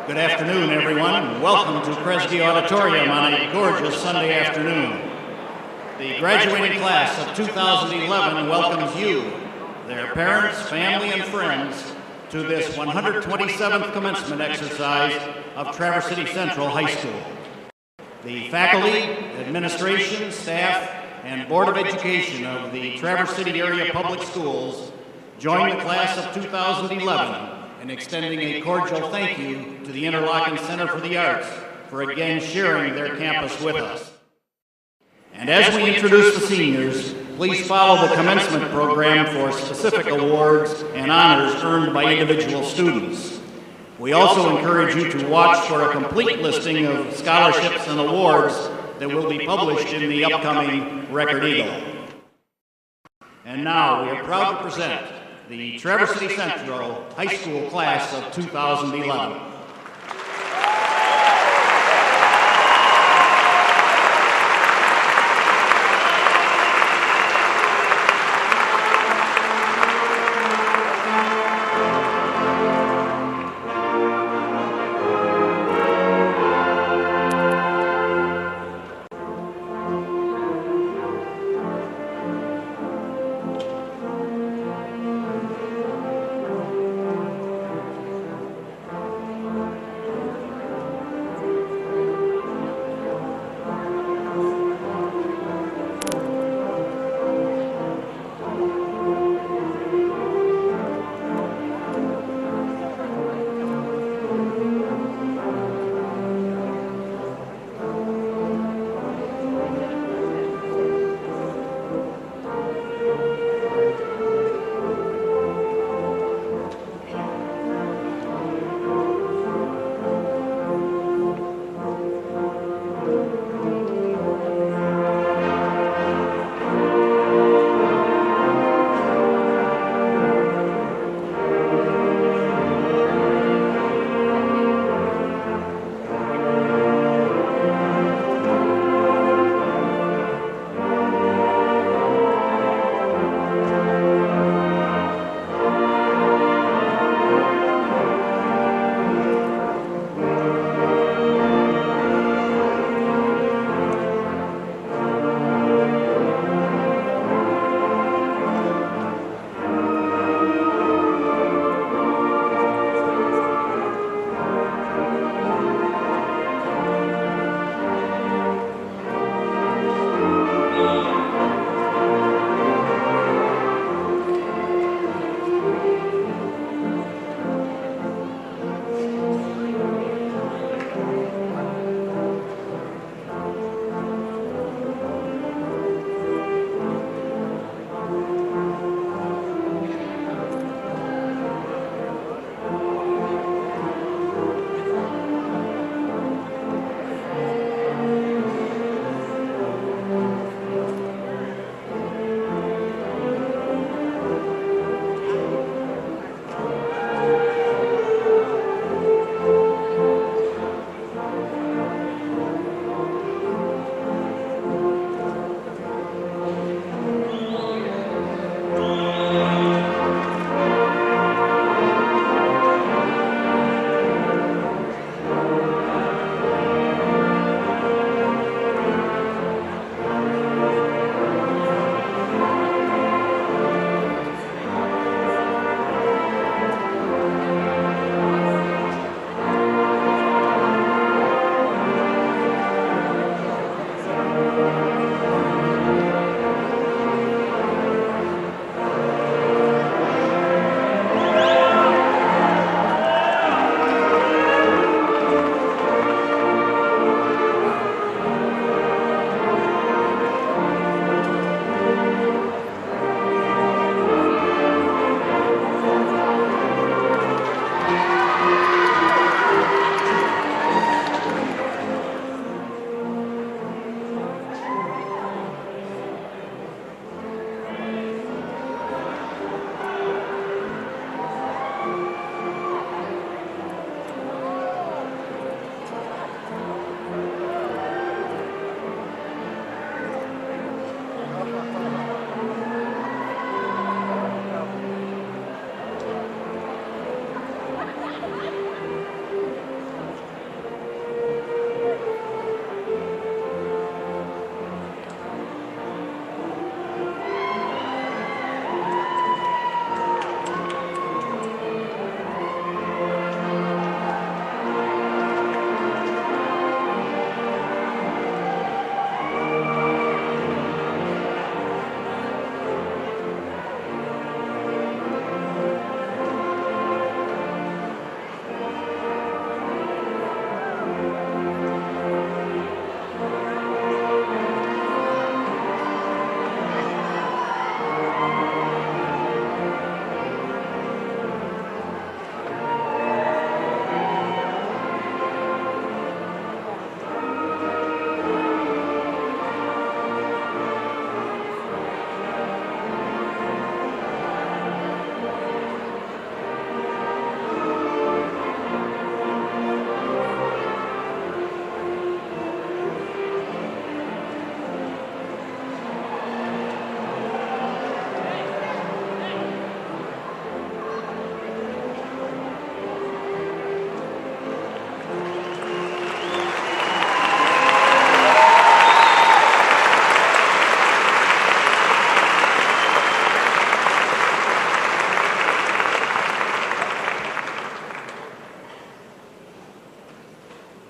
Good afternoon, everyone. Welcome to Kresge Auditorium on a gorgeous Sunday afternoon. The graduating class of 2011 welcomes you, their parents, family, and friends, to this 127th commencement exercise of Traverse City Central High School. The faculty, administration, staff, and Board of Education of the Traverse City Area Public Schools join the class of 2011 in extending a cordial thank you to the Interlochen Center for the Arts for again sharing their campus with us. And as we introduce the seniors, please follow the commencement program for specific awards and honors earned by individual students. We also encourage you to watch for a complete listing of scholarships and awards that will be published in the upcoming Record Eagle. And now we are proud to present the Traverse City Central High School class of 2011.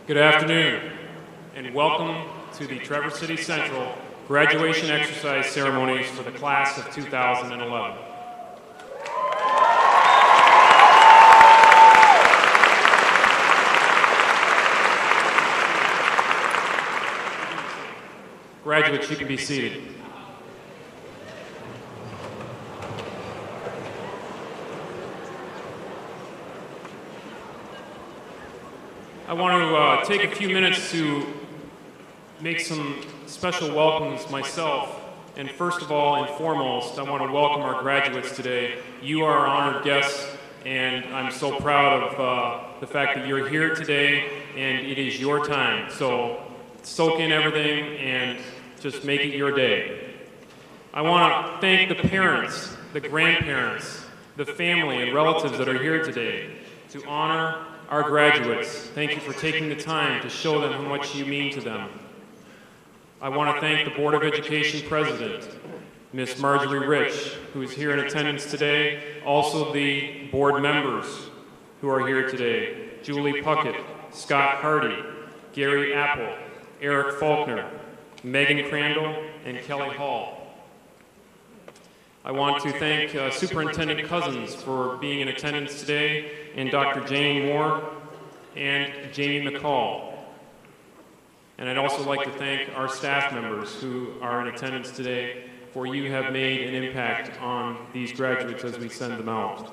Good afternoon, and welcome to the Traverse City Central graduation exercise ceremonies for the class of 2011. Graduates, you can be seated. I want to take a few minutes to make some special welcomes myself. And first of all and foremost, I want to welcome our graduates today. You are our honored guests, and I'm so proud of the fact that you're here today, and it is your time. So soak in everything and just make it your day. I want to thank the parents, the grandparents, the family and relatives that are here today to honor our graduates. Thank you for taking the time to show them how much you mean to them. I want to thank the Board of Education President, Miss Marjorie Rich, who is here in attendance today, also the board members who are here today, Julie Puckett, Scott Hardy, Gary Apple, Eric Faulkner, Megan Crandall, and Kelly Hall. I want to thank Superintendent Cousins for being in attendance today, and Dr. Jane Moore and Jamie McCall. And I'd also like to thank our staff members who are in attendance today, for you have made an impact on these graduates as we send them out.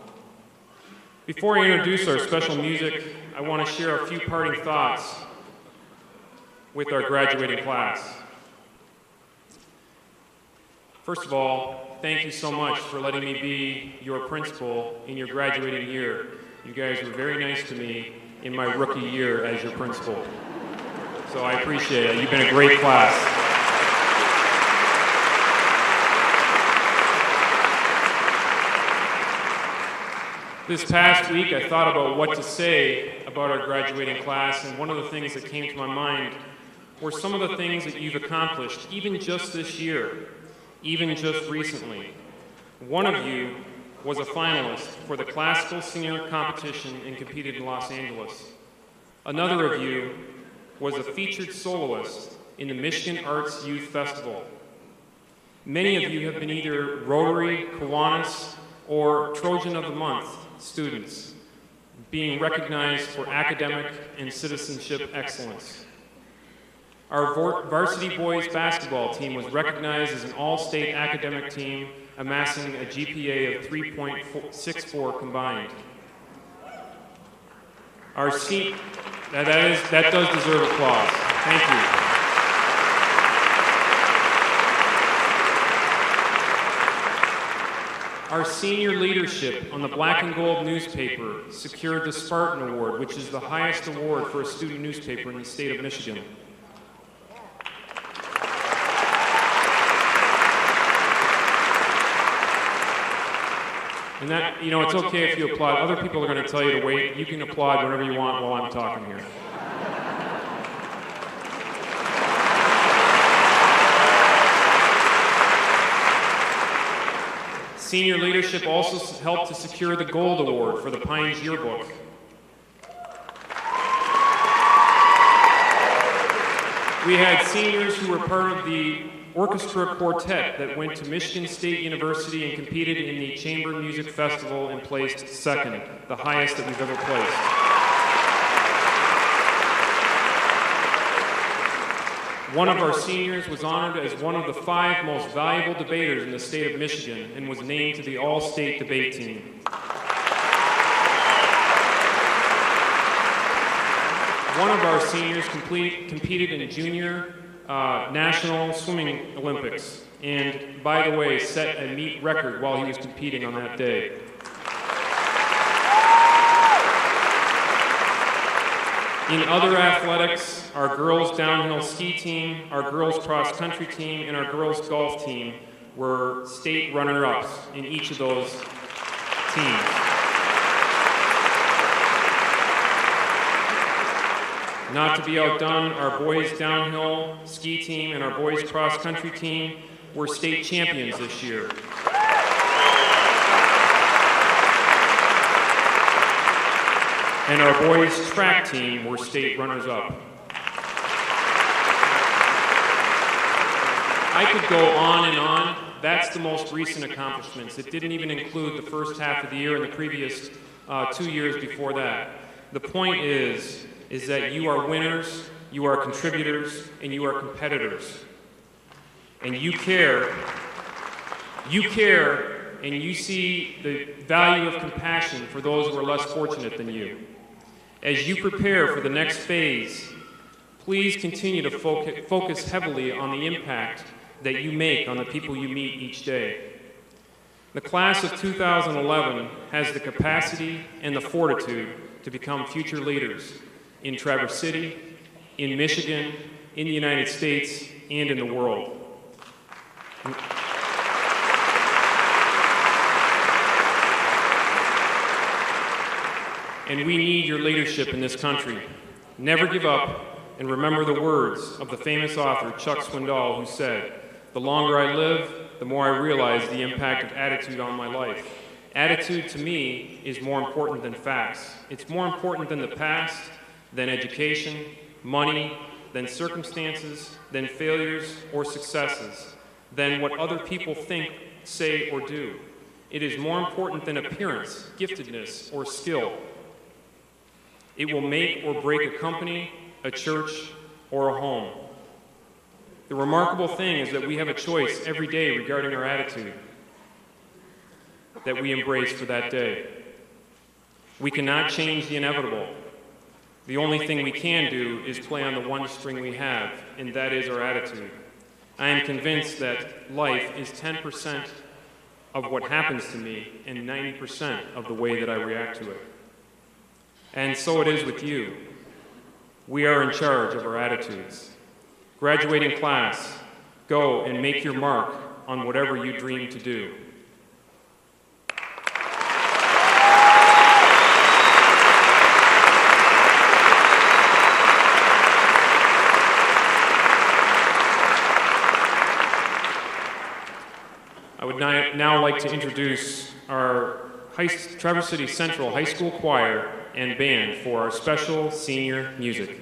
Before I introduce our special music, I want to share a few parting thoughts with our graduating class. First of all, thank you so much for letting me be your principal in your graduating year. You guys were very nice to me in my rookie year as your principal. So I appreciate it. You've been a great class. This past week, I thought about what to say about our graduating class, and one of the things that came to my mind were some of the things that you've accomplished, even just this year, even just recently. One of you was a finalist for the classical singer competition and competed in Los Angeles. Another of you was a featured soloist in the Michigan Arts Youth Festival. Many of you have been either Rotary, Kiwanis, or Trojan of the Month students, being recognized for academic and citizenship excellence. Our varsity boys basketball team was recognized as an all-state academic team, amassing a GPA of 3.64 combined. Our that does deserve applause. Thank you. Our senior leadership on the Black and Gold newspaper secured the Spartan Award, which is the highest award for a student newspaper in the state of Michigan. And that, you know, it's okay if you applaud. Other people are going to tell you to wait. You can applaud whenever you want while I'm talking here. Senior leadership also helped to secure the Gold Award for the Pines Yearbook. We had seniors who were part of the orchestra quartet that went to Michigan State University and competed in the Chamber Music Festival and placed second, the highest that we've ever placed. One of our seniors was honored as one of the 5 most valuable debaters in the state of Michigan and was named to the All-State Debate Team. One of our seniors competed in Junior National Swimming Olympics, and by the way, set a meet record while he was competing on that day. In other athletics, our girls downhill ski team, our girls cross country team, and our girls golf team were state runner-ups in each of those teams. Not to be outdone, our boys downhill ski team and our boys cross country team were state champions this year. And our boys' track team were state runners-up. I could go on and on. That's the most recent accomplishments. It didn't even include the first half of the year and the previous 2 years before that. The point is that you are winners, you are contributors, and you are competitors. And you care, and you see the value of compassion for those who are less fortunate than you. As you prepare for the next phase, please continue to focus heavily on the impact that you make on the people you meet each day. The class of 2011 has the capacity and the fortitude to become future leaders in Traverse City, in Michigan, in the United States, and in the world. And we need your leadership in this country. Never give up, and remember the words of the famous author Chuck Swindoll, who said, "The longer I live, the more I realize the impact of attitude on my life." Attitude, to me, is more important than facts. It's more important than the past, than education, money, than circumstances, than failures or successes, than what other people think, say, or do. It is more important than appearance, giftedness, or skill. It will make or break a company, a church, or a home. The remarkable thing is that we have a choice every day regarding our attitude that we embrace for that day. We cannot change the inevitable. The only thing we can do is play on the one string we have, and that is our attitude. I am convinced that life is 10% of what happens to me and 90% of the way that I react to it. And so it is with you. We are in charge of our attitudes. Graduating class, go and make your mark on whatever you dream to do. I would now like to introduce our Traverse City Central High School Choir and Band for our special senior music.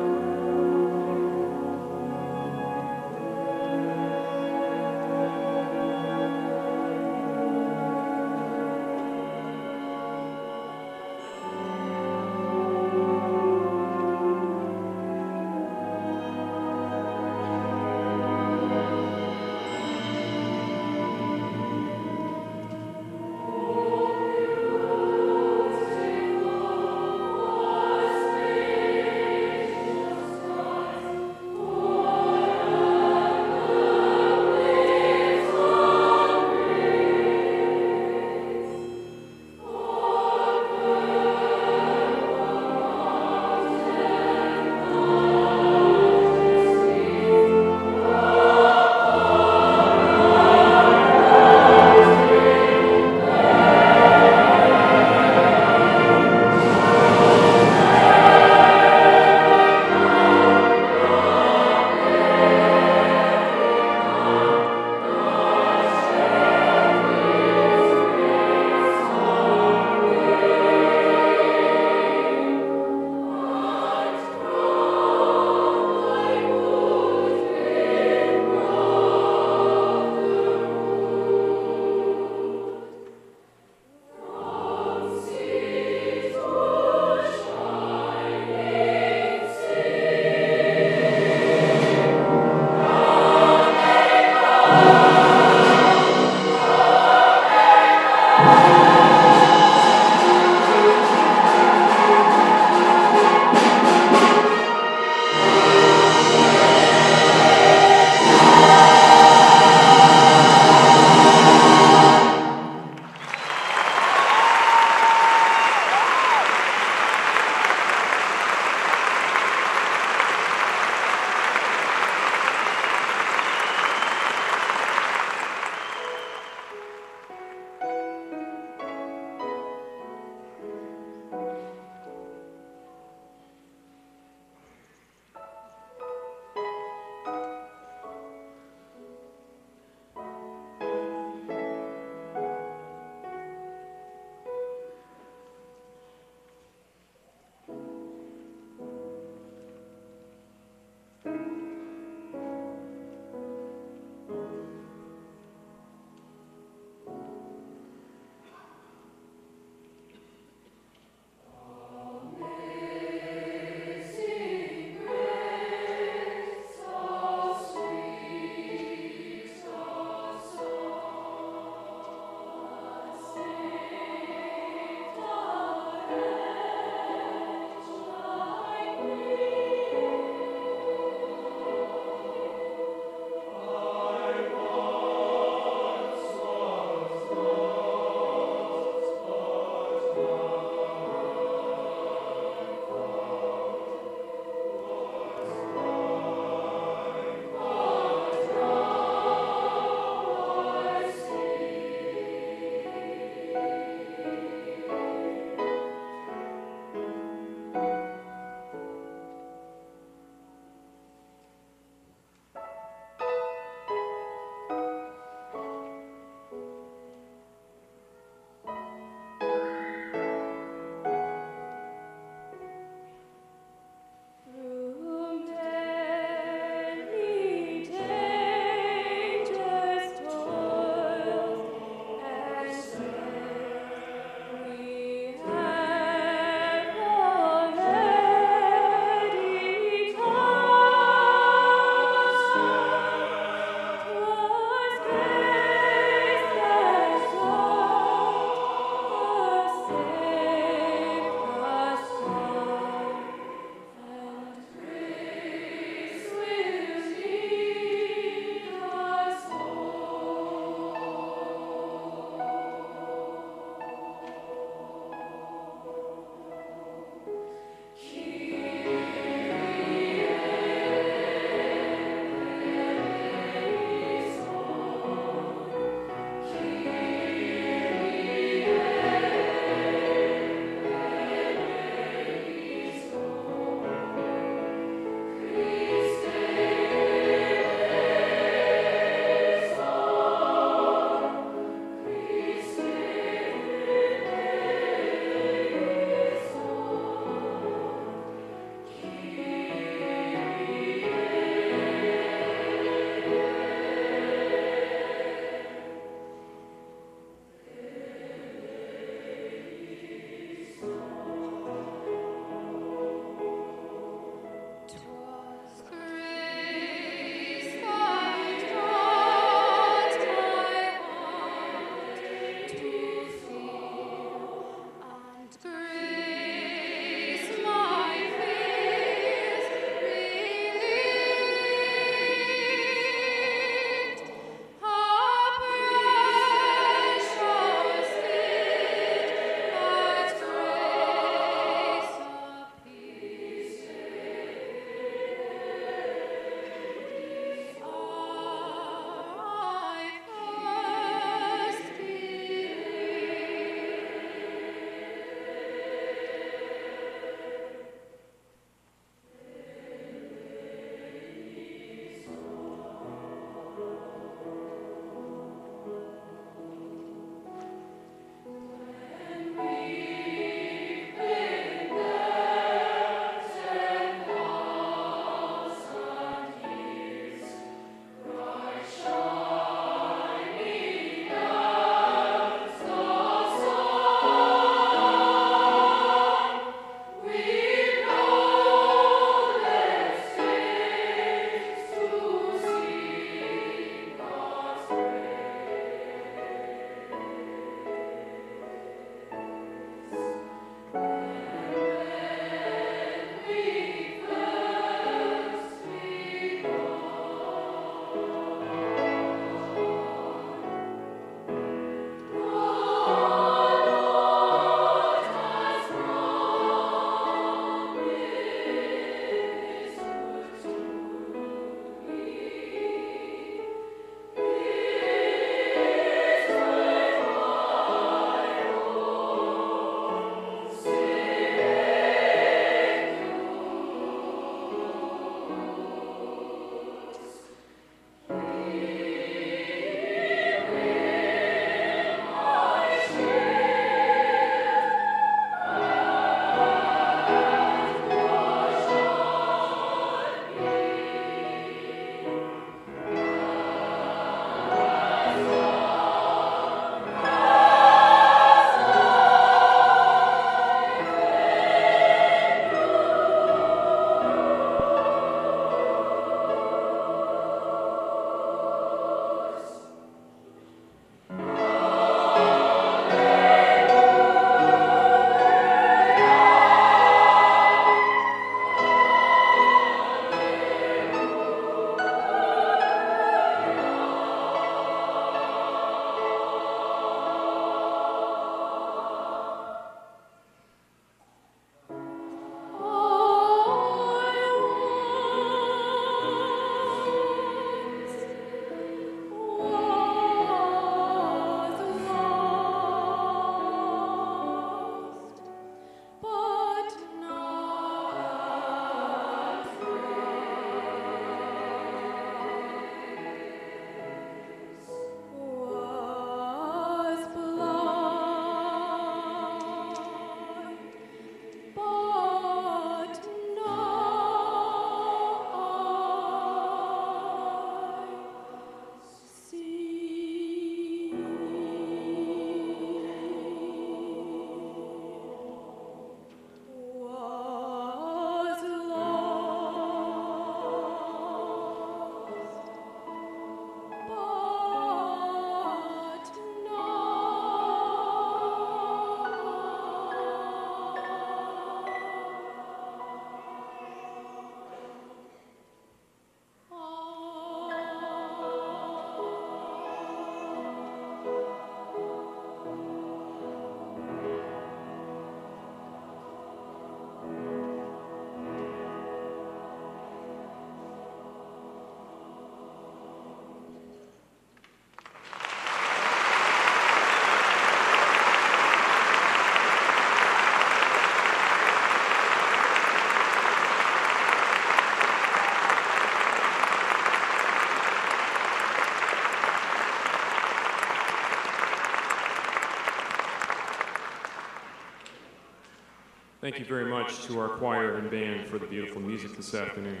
Thank you very much to our choir and band for the beautiful music this afternoon.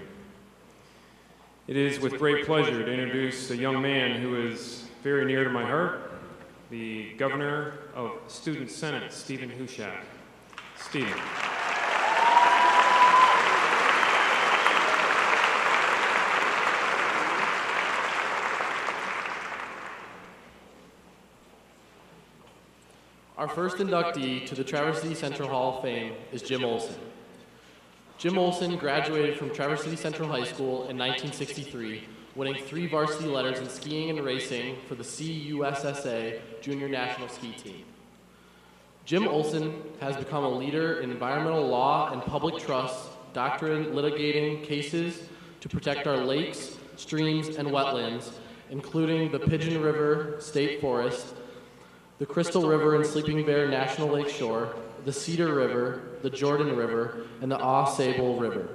It is with great pleasure to introduce a young man who is very near to my heart, the Governor of Student Senate, Stephen Hushak. Stephen. Our first inductee to the Traverse City Central Hall of Fame is Jim Olson. Jim Olson graduated from Traverse City Central High School in 1963, winning 3 varsity letters in skiing and racing for the CUSSA Junior National Ski Team. Jim Olson has become a leader in environmental law and public trust, doctrine litigating cases to protect our lakes, streams, and wetlands, including the Pigeon River State Forest, the Crystal River and Sleeping Bear National Lake Shore, the Cedar River, the Jordan River, and the Au-Sable River.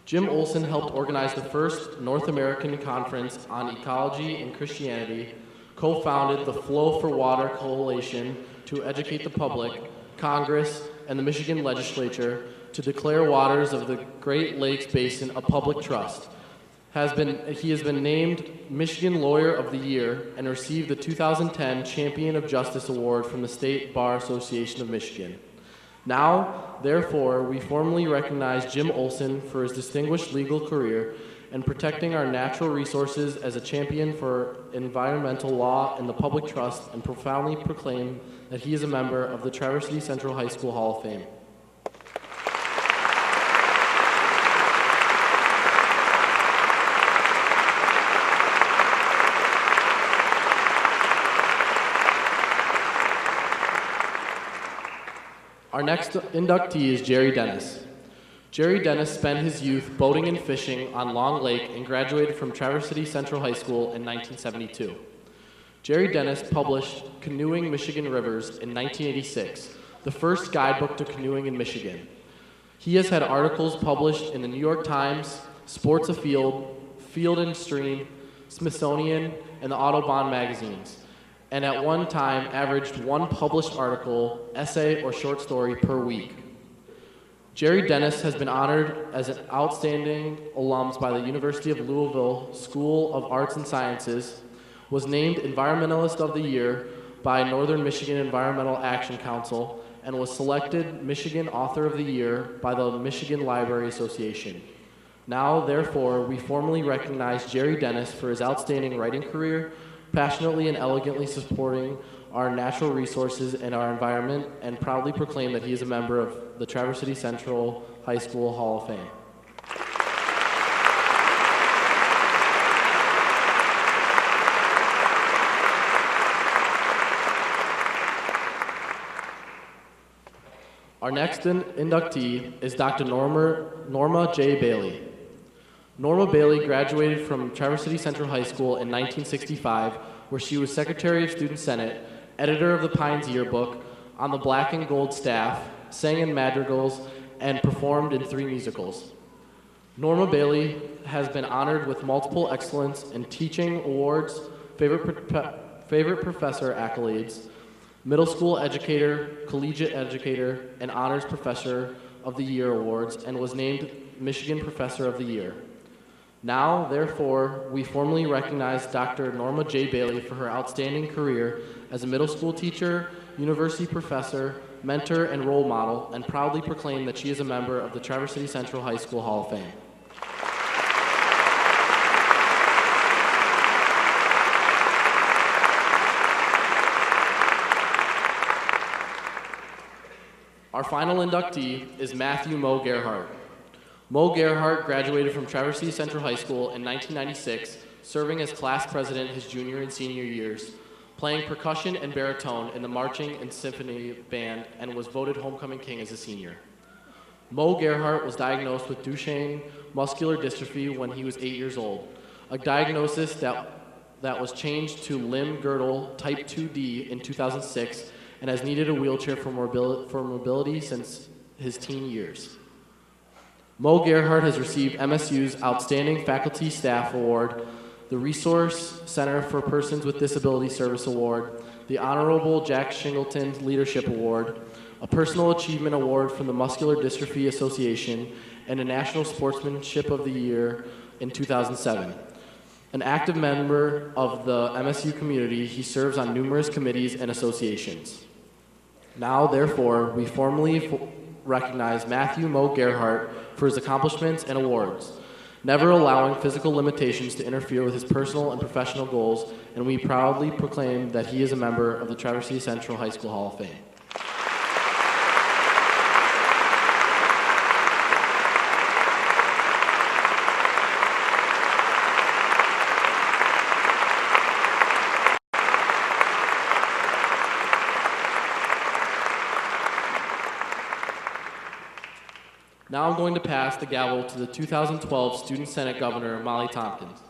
Jim Olson helped organize the first North American Conference on Ecology and Christianity, co-founded the Flow for Water Coalition to educate the public, Congress, and the Michigan legislature to declare waters of the Great Lakes Basin a public trust. He has been named Michigan Lawyer of the Year and received the 2010 Champion of Justice Award from the State Bar Association of Michigan. Now, therefore, we formally recognize Jim Olson for his distinguished legal career in protecting our natural resources as a champion for environmental law and the public trust, and profoundly proclaim that he is a member of the Traverse City Central High School Hall of Fame. Our next inductee is Jerry Dennis. Jerry Dennis spent his youth boating and fishing on Long Lake and graduated from Traverse City Central High School in 1972. Jerry Dennis published Canoeing Michigan Rivers in 1986, the first guidebook to canoeing in Michigan. He has had articles published in the New York Times, Sports Afield, Field and Stream, Smithsonian, and the Audubon magazines, and at one time averaged 1 published article, essay, or short story per week. Jerry Dennis has been honored as an outstanding alum by the University of Louisville School of Arts and Sciences, was named Environmentalist of the Year by Northern Michigan Environmental Action Council, and was selected Michigan Author of the Year by the Michigan Library Association. Now, therefore, we formally recognize Jerry Dennis for his outstanding writing career, passionately and elegantly supporting our natural resources and our environment, and proudly proclaim that he is a member of the Traverse City Central High School Hall of Fame. Our next inductee is Dr. Norma J. Bailey. Norma Bailey graduated from Traverse City Central High School in 1965, where she was Secretary of Student Senate, editor of the Pines Yearbook, on the Black and Gold staff, sang in madrigals, and performed in 3 musicals. Norma Bailey has been honored with multiple excellence in teaching awards, favorite professor accolades, middle school educator, collegiate educator, and honors professor of the year awards, and was named Michigan Professor of the Year. Now, therefore, we formally recognize Dr. Norma J. Bailey for her outstanding career as a middle school teacher, university professor, mentor, and role model, and proudly proclaim that she is a member of the Traverse City Central High School Hall of Fame. Our final inductee is Matthew Moe Gerhard. Moe Gerhard graduated from Traverse City Central High School in 1996, serving as class president his junior and senior years, playing percussion and baritone in the marching and symphony band, and was voted homecoming king as a senior. Moe Gerhard was diagnosed with Duchenne muscular dystrophy when he was 8 years old, a diagnosis that was changed to limb girdle type 2D in 2006, and has needed a wheelchair for mobility since his teen years. Moe Gerhard has received MSU's Outstanding Faculty Staff Award, the Resource Center for Persons with Disability Service Award, the Honorable Jack Shingleton Leadership Award, a Personal Achievement Award from the Muscular Dystrophy Association, and a National Sportsmanship of the Year in 2007. An active member of the MSU community, he serves on numerous committees and associations. Now, therefore, we formally recognize Matthew Moe Gerhard for his accomplishments and awards, never allowing physical limitations to interfere with his personal and professional goals, and we proudly proclaim that he is a member of the Traverse City Central High School Hall of Fame. Now I'm going to pass the gavel to the 2012 Student Senate Governor, Molly Tompkins.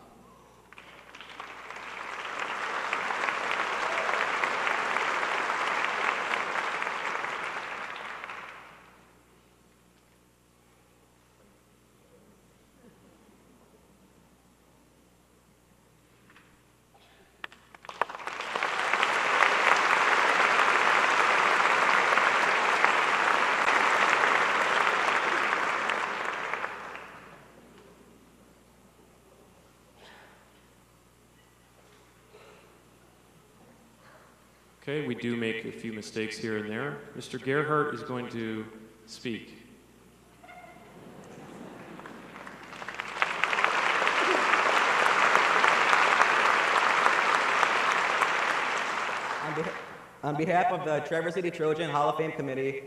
Okay, we do make a few mistakes here and there. Mr. Gerhard is going to speak. On behalf of the Traverse City Trojan Hall of Fame Committee,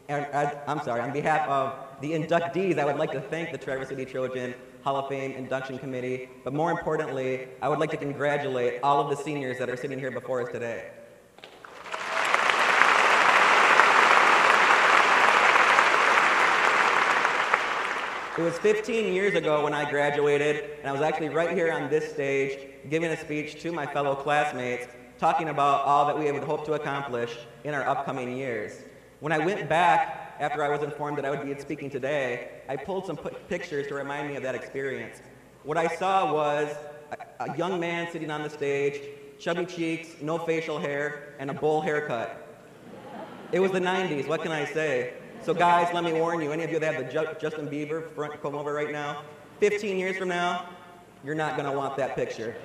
on behalf of the inductees, I would like to thank the Traverse City Trojan Hall of Fame Induction Committee, but more importantly, I would like to congratulate all of the seniors that are sitting here before us today. It was 15 years ago when I graduated, and I was actually right here on this stage giving a speech to my fellow classmates, talking about all that we would hope to accomplish in our upcoming years. When I went back, after I was informed that I would be speaking today, I pulled some pictures to remind me of that experience. What I saw was a young man sitting on the stage, chubby cheeks, no facial hair, and a bowl haircut. It was the 90s, what can I say? So guys, let me warn you, any of you that have the Justin Bieber front comb over right now, 15 years from now, you're not going to want that picture.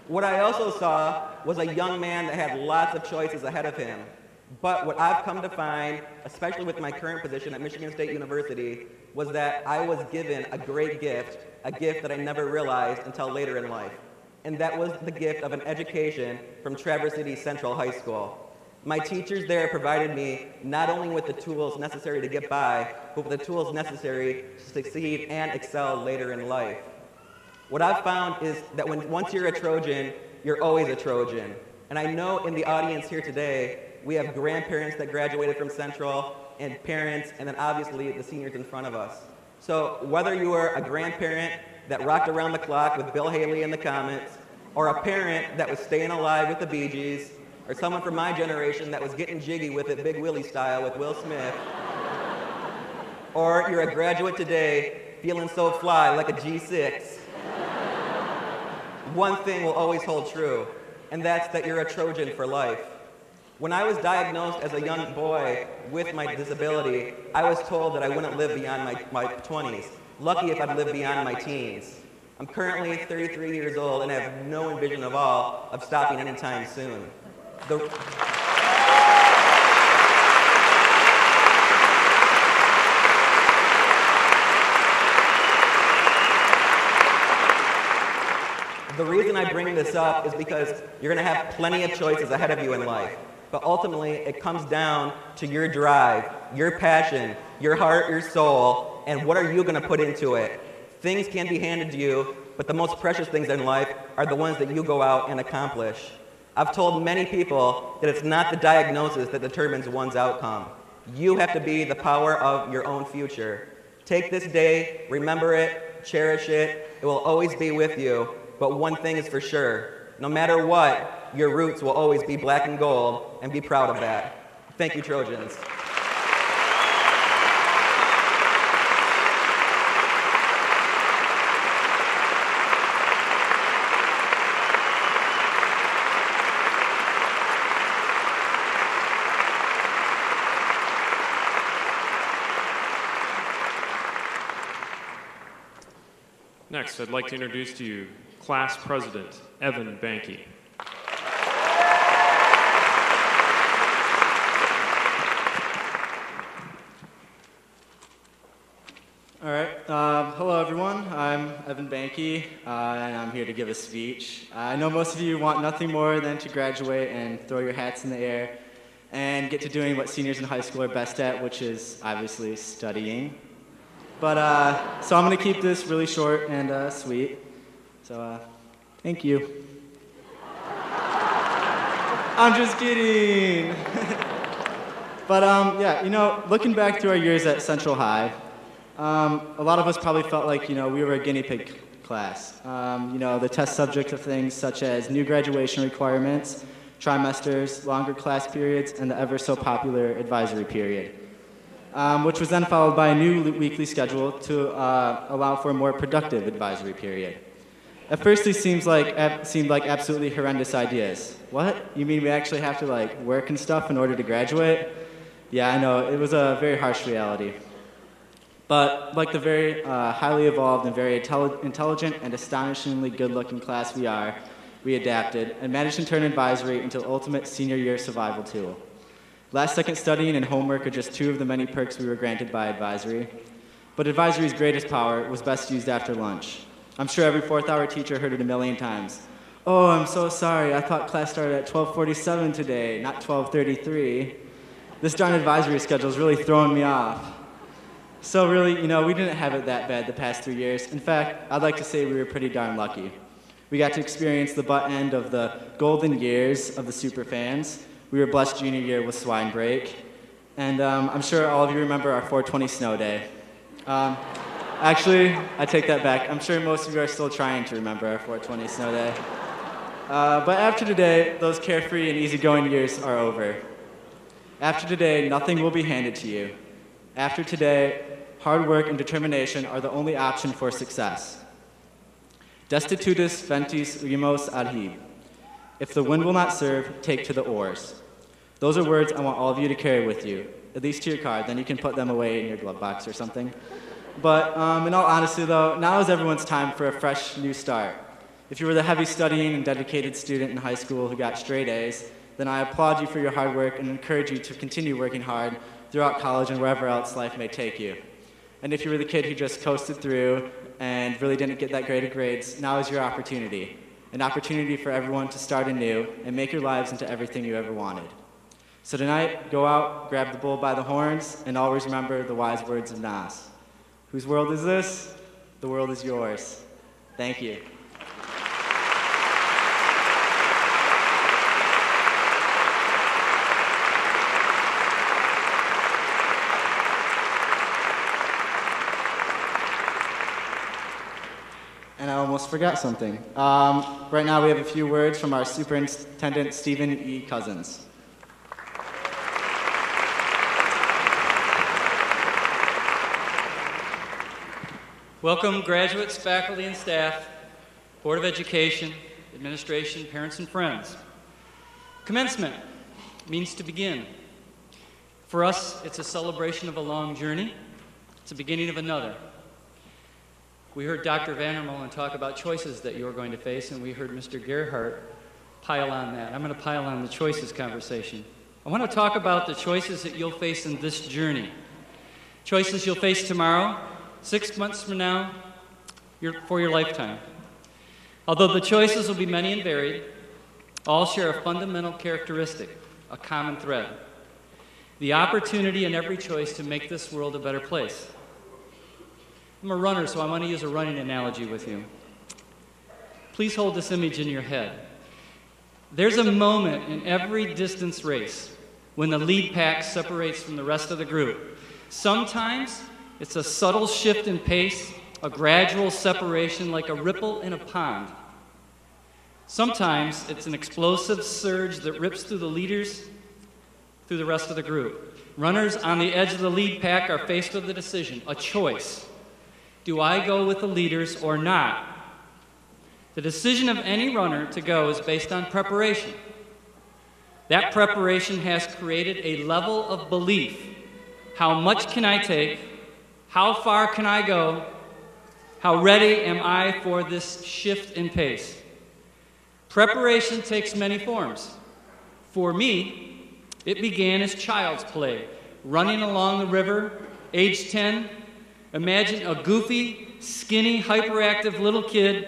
What I also saw was a young man that had lots of choices ahead of him. But what I've come to find, especially with my current position at Michigan State University, was that I was given a great gift, a gift that I never realized until later in life. And that was the gift of an education from Traverse City Central High School. My teachers there provided me not only with the tools necessary to get by, but with the tools necessary to succeed and excel later in life. What I've found is that once you're a Trojan, you're always a Trojan. And I know in the audience here today, we have grandparents that graduated from Central, and parents, and then obviously the seniors in front of us. So whether you were a grandparent that rocked around the clock with Bill Haley in the Comets, or a parent that was staying alive with the Bee Gees, or someone from my generation that was getting jiggy with it Big Willie style with Will Smith, or you're a graduate today feeling so fly like a G6, one thing will always hold true, and that's that you're a Trojan for life. When I was diagnosed as a young boy with my disability, I was told that I wouldn't live beyond my 20s. Lucky if I'd live beyond my teens. I'm currently 33 years old and have no vision at all of stopping anytime soon. The reason I bring this up is because you're going to have plenty of choices ahead of you in life. But ultimately, it comes down to your drive, your passion, your heart, your soul, and what are you going to put into it. Things can be handed to you, but the most precious things in life are the ones that you go out and accomplish. I've told many people that it's not the diagnosis that determines one's outcome. You have to be the power of your own future. Take this day, remember it, cherish it. It will always be with you. But one thing is for sure, no matter what, your roots will always be black and gold, and be proud of that. Thank you, Trojans. Next, I'd like to introduce to you Class President Evan Bankie. All right. Hello, everyone. I'm Evan Bankie, and I'm here to give a speech. I know most of you want nothing more than to graduate and throw your hats in the air and get to doing what seniors in high school are best at, which is obviously studying. But so I'm going to keep this really short and sweet. So thank you. I'm just kidding. But yeah, you know, looking back through our years at Central High, a lot of us probably felt like, you know, we were a guinea pig class. You know, the test subject of things such as new graduation requirements, trimesters, longer class periods, and the ever so popular advisory period, which was then followed by a new weekly schedule to allow for a more productive advisory period. At first, these seemed like absolutely horrendous ideas. What? You mean we actually have to like work and stuff in order to graduate? Yeah, I know, it was a very harsh reality. But like the very highly evolved and very intelligent and astonishingly good-looking class we are, we adapted and managed to turn advisory into the ultimate senior year survival tool. Last-second studying and homework are just two of the many perks we were granted by advisory. But advisory's greatest power was best used after lunch. I'm sure every fourth-hour teacher heard it a million times. Oh, I'm so sorry. I thought class started at 12:47 today, not 12:33. This darn advisory schedule is really throwing me off. So really, you know, we didn't have it that bad the past 3 years. In fact, I'd like to say we were pretty darn lucky. We got to experience the butt end of the golden years of the superfans. We were blessed junior year with swine break. And I'm sure all of you remember our 420 snow day. Actually, I take that back. I'm sure most of you are still trying to remember our 420 snow day. But after today, those carefree and easygoing years are over. After today, nothing will be handed to you. After today, hard work and determination are the only option for success. Destitutus ventis remos adhib. If the wind will not serve, take to the oars. Those are words I want all of you to carry with you, at least to your car, then you can put them away in your glove box or something. But in all honesty though, now is everyone's time for a fresh new start. If you were the heavy studying and dedicated student in high school who got straight A's, then I applaud you for your hard work and encourage you to continue working hard throughout college and wherever else life may take you. And if you were the kid who just coasted through and really didn't get that great of grades, now is your opportunity. An opportunity for everyone to start anew and make your lives into everything you ever wanted. So tonight, go out, grab the bull by the horns, and always remember the wise words of Nas. Whose world is this? The world is yours. Thank you. And I almost forgot something. Right now we have a few words from our Superintendent Stephen E. Cousins. Welcome graduates, faculty and staff, Board of Education, administration, parents and friends. Commencement means to begin. For us, it's a celebration of a long journey. It's the beginning of another. We heard Dr. Vandermolen talk about choices that you're going to face, and we heard Mr. Gerhard pile on that. I'm going to pile on the choices conversation. I want to talk about the choices that you'll face in this journey. Choices you'll face tomorrow, 6 months from now, for your lifetime. Although the choices will be many and varied, all share a fundamental characteristic, a common thread. The opportunity in every choice to make this world a better place. I'm a runner, so I want to use a running analogy with you. Please hold this image in your head. There's a moment in every distance race when the lead pack separates from the rest of the group. Sometimes it's a subtle shift in pace, a gradual separation like a ripple in a pond. Sometimes it's an explosive surge that rips through the leaders, through the rest of the group. Runners on the edge of the lead pack are faced with a decision, a choice. Do I go with the leaders or not? The decision of any runner to go is based on preparation. That preparation has created a level of belief. How much can I take? How far can I go? How ready am I for this shift in pace? Preparation takes many forms. For me, it began as child's play, running along the river, age 10. Imagine a goofy, skinny, hyperactive little kid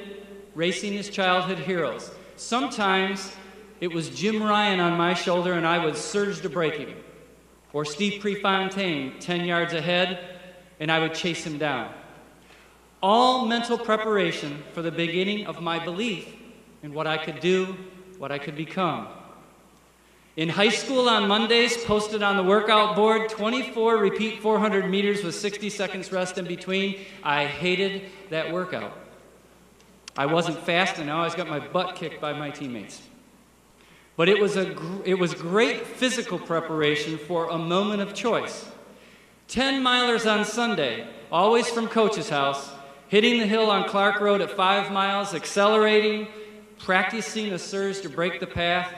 racing his childhood heroes. Sometimes it was Jim Ryan on my shoulder and I would surge to break him. Or Steve Prefontaine 10 yards ahead and I would chase him down. All mental preparation for the beginning of my belief in what I could do, what I could become. In high school on Mondays, posted on the workout board, 24 repeat 400 meters with 60 seconds rest in between. I hated that workout. I wasn't fast and I always got my butt kicked by my teammates. But it was great physical preparation for a moment of choice. 10 milers on Sunday, always from Coach's house, hitting the hill on Clark Road at 5 miles, accelerating, practicing a surge to break the pack.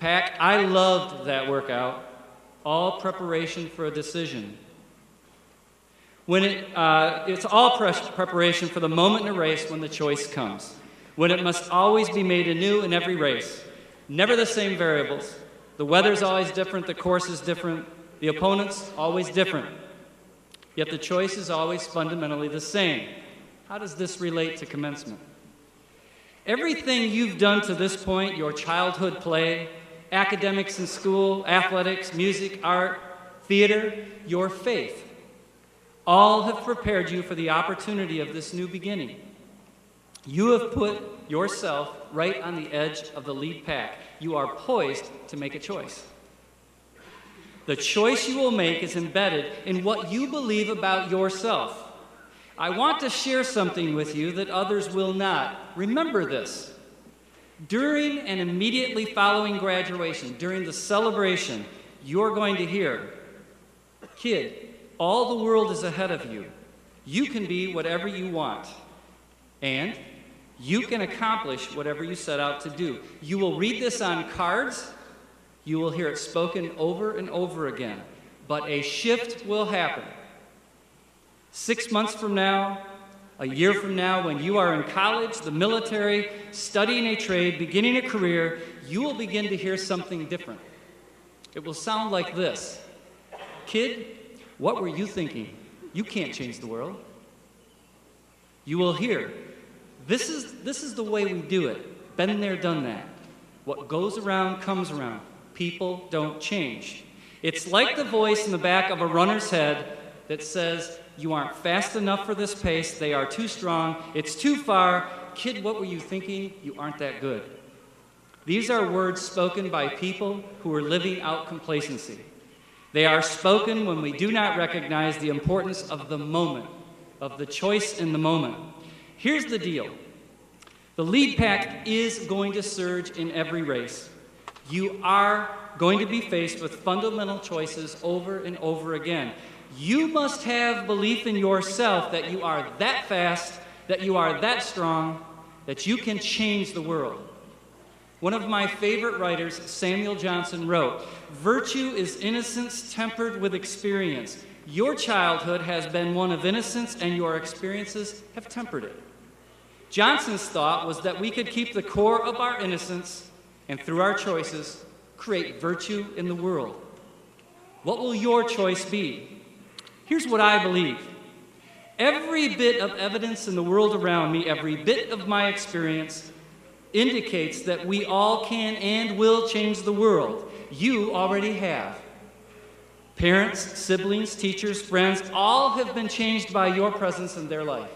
I loved that workout. All preparation for a decision. It's all preparation for the moment in a race when the choice comes. When it must always be made anew in every race. Never the same variables. The weather's always different, the course is different, the opponent's always different. Yet the choice is always fundamentally the same. How does this relate to commencement? Everything you've done to this point, your childhood play, academics in school, athletics, music, art, theater, your faith, all have prepared you for the opportunity of this new beginning. You have put yourself right on the edge of the lead pack. You are poised to make a choice. The choice you will make is embedded in what you believe about yourself. I want to share something with you that others will not. Remember this. During and immediately following graduation, during the celebration, you're going to hear, "Kid, all the world is ahead of you. You can be whatever you want. And you can accomplish whatever you set out to do." You will read this on cards. You will hear it spoken over and over again. But a shift will happen. 6 months from now, a year from now, when you are in college, the military, studying a trade, beginning a career, you will begin to hear something different. It will sound like this. "Kid, what were you thinking? You can't change the world." You will hear, This is the way we do it. Been there, done that. What goes around comes around. People don't change. It's like the voice in the back of a runner's head that says, "You aren't fast enough for this pace. They are too strong. It's too far. Kid, what were you thinking? You aren't that good." These are words spoken by people who are living out complacency. They are spoken when we do not recognize the importance of the moment, of the choice in the moment. Here's the deal. The lead pack is going to surge in every race. You are going to be faced with fundamental choices over and over again. You must have belief in yourself that you are that fast, that you are that strong, that you can change the world. One of my favorite writers, Samuel Johnson, wrote, "Virtue is innocence tempered with experience. Your childhood has been one of innocence, and your experiences have tempered it." Johnson's thought was that we could keep the core of our innocence and through our choices create virtue in the world. What will your choice be? Here's what I believe. Every bit of evidence in the world around me, every bit of my experience indicates that we all can and will change the world. You already have. Parents, siblings, teachers, friends, all have been changed by your presence in their life.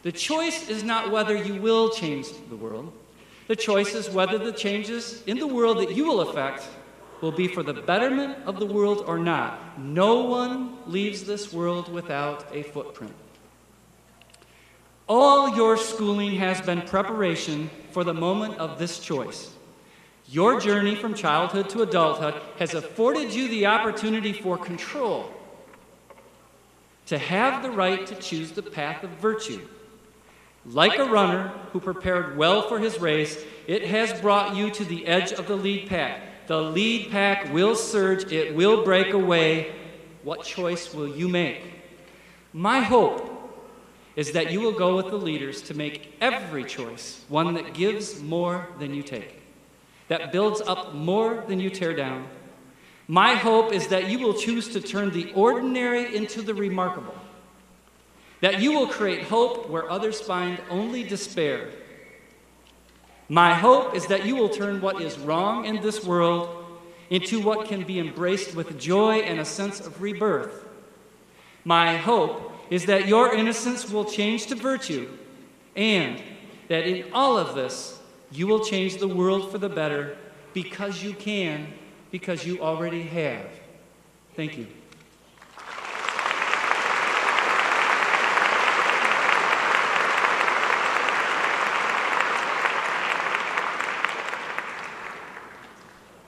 The choice is not whether you will change the world. The choice is whether the changes in the world that you will affect will be for the betterment of the world or not. No one leaves this world without a footprint. All your schooling has been preparation for the moment of this choice. Your journey from childhood to adulthood has afforded you the opportunity for control, to have the right to choose the path of virtue. Like a runner who prepared well for his race, it has brought you to the edge of the lead pack. The lead pack will surge, it will break away. What choice will you make? My hope is that you will go with the leaders to make every choice one that gives more than you take, that builds up more than you tear down. My hope is that you will choose to turn the ordinary into the remarkable, that you will create hope where others find only despair. My hope is that you will turn what is wrong in this world into what can be embraced with joy and a sense of rebirth. My hope is that your innocence will change to virtue, and that in all of this, you will change the world for the better because you can, because you already have. Thank you.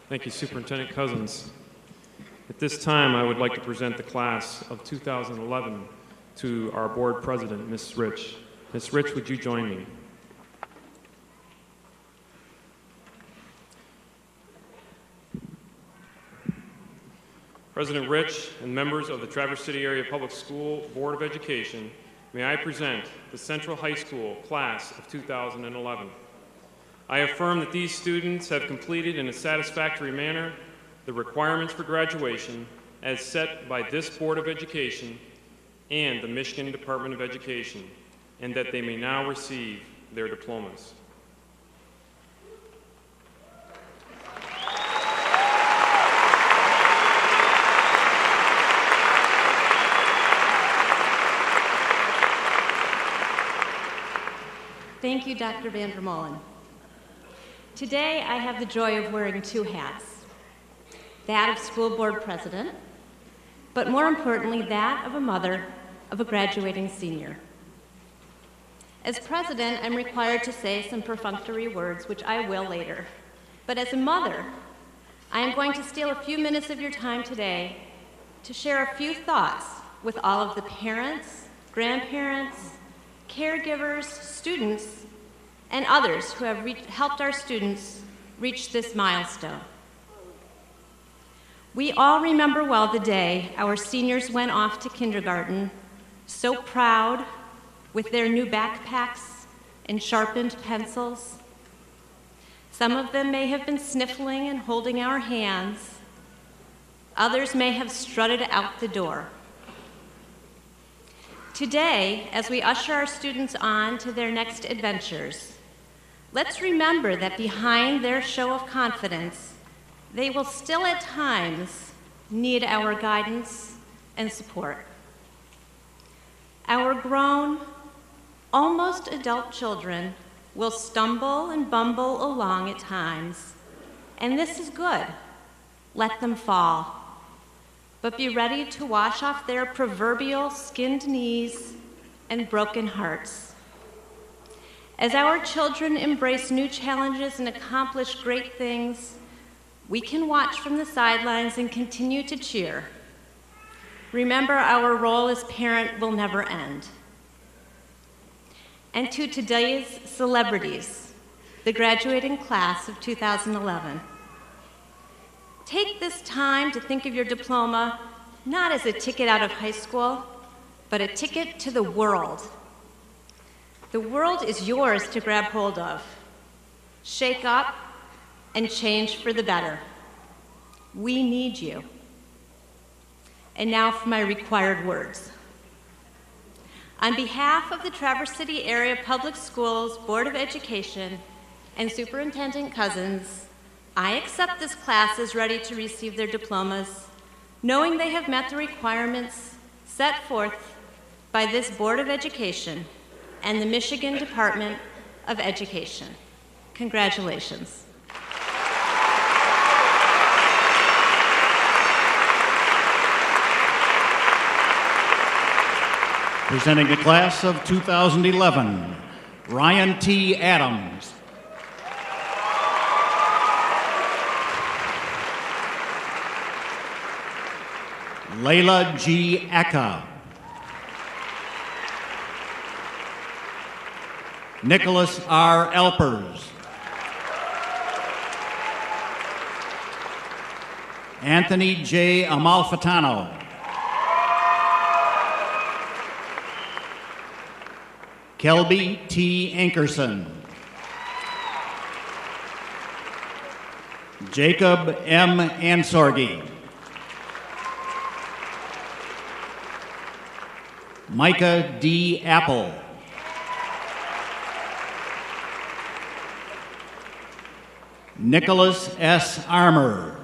Thank you, Superintendent Cousins. At this time, I would like to present the class of 2011 to our board president, Ms. Rich. Ms. Rich, would you join me? President Rich and members of the Traverse City Area Public School Board of Education, may I present the Central High School class of 2011. I affirm that these students have completed in a satisfactory manner the requirements for graduation as set by this Board of Education and the Michigan Department of Education, and that they may now receive their diplomas. Thank you, Dr. Van der Molen. Today, I have the joy of wearing two hats, that of school board president, but more importantly, that of a mother of a graduating senior. As president, I'm required to say some perfunctory words, which I will later. But as a mother, I am going to steal a few minutes of your time today to share a few thoughts with all of the parents, grandparents, caregivers, students, and others who have helped our students reach this milestone. We all remember well the day our seniors went off to kindergarten, so proud, with their new backpacks and sharpened pencils. Some of them may have been sniffling and holding our hands. Others may have strutted out the door. Today, as we usher our students on to their next adventures, let's remember that behind their show of confidence, they will still at times need our guidance and support. Our grown, almost adult children will stumble and bumble along at times, and this is good. Let them fall. But be ready to wash off their proverbial skinned knees and broken hearts. As our children embrace new challenges and accomplish great things, we can watch from the sidelines and continue to cheer. Remember, our role as parent will never end. And to today's celebrities, the graduating class of 2011. Take this time to think of your diploma not as a ticket out of high school, but a ticket to the world. The world is yours to grab hold of, shake up, and change for the better. We need you. And now for my required words. On behalf of the Traverse City Area Public Schools Board of Education and Superintendent Cousins, I accept this class as ready to receive their diplomas, knowing they have met the requirements set forth by this Board of Education and the Michigan Department of Education. Congratulations. Presenting the class of 2011, Ryan T. Adams. Layla G. Eka. Nicholas R. Elpers. Anthony J. Amalfitano. Kelby T. Ankerson. Jacob M. Ansorgi. Micah D. Apple. Nicholas S. Armour.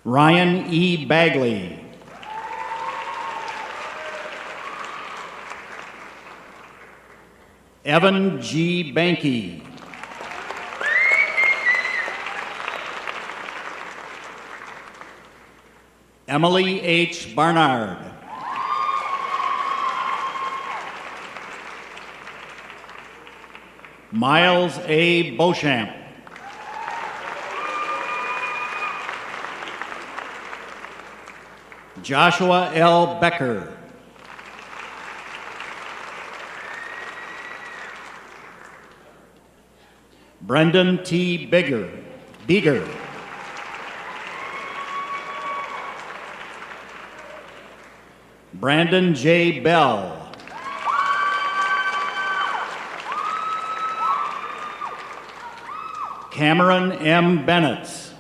Ryan E. Bagley. Evan G. Bankie. Emily H. Barnard. Miles A. Beauchamp. Joshua L. Becker. Brendan T. Beager. Brandon J. Bell. Cameron M. Bennett.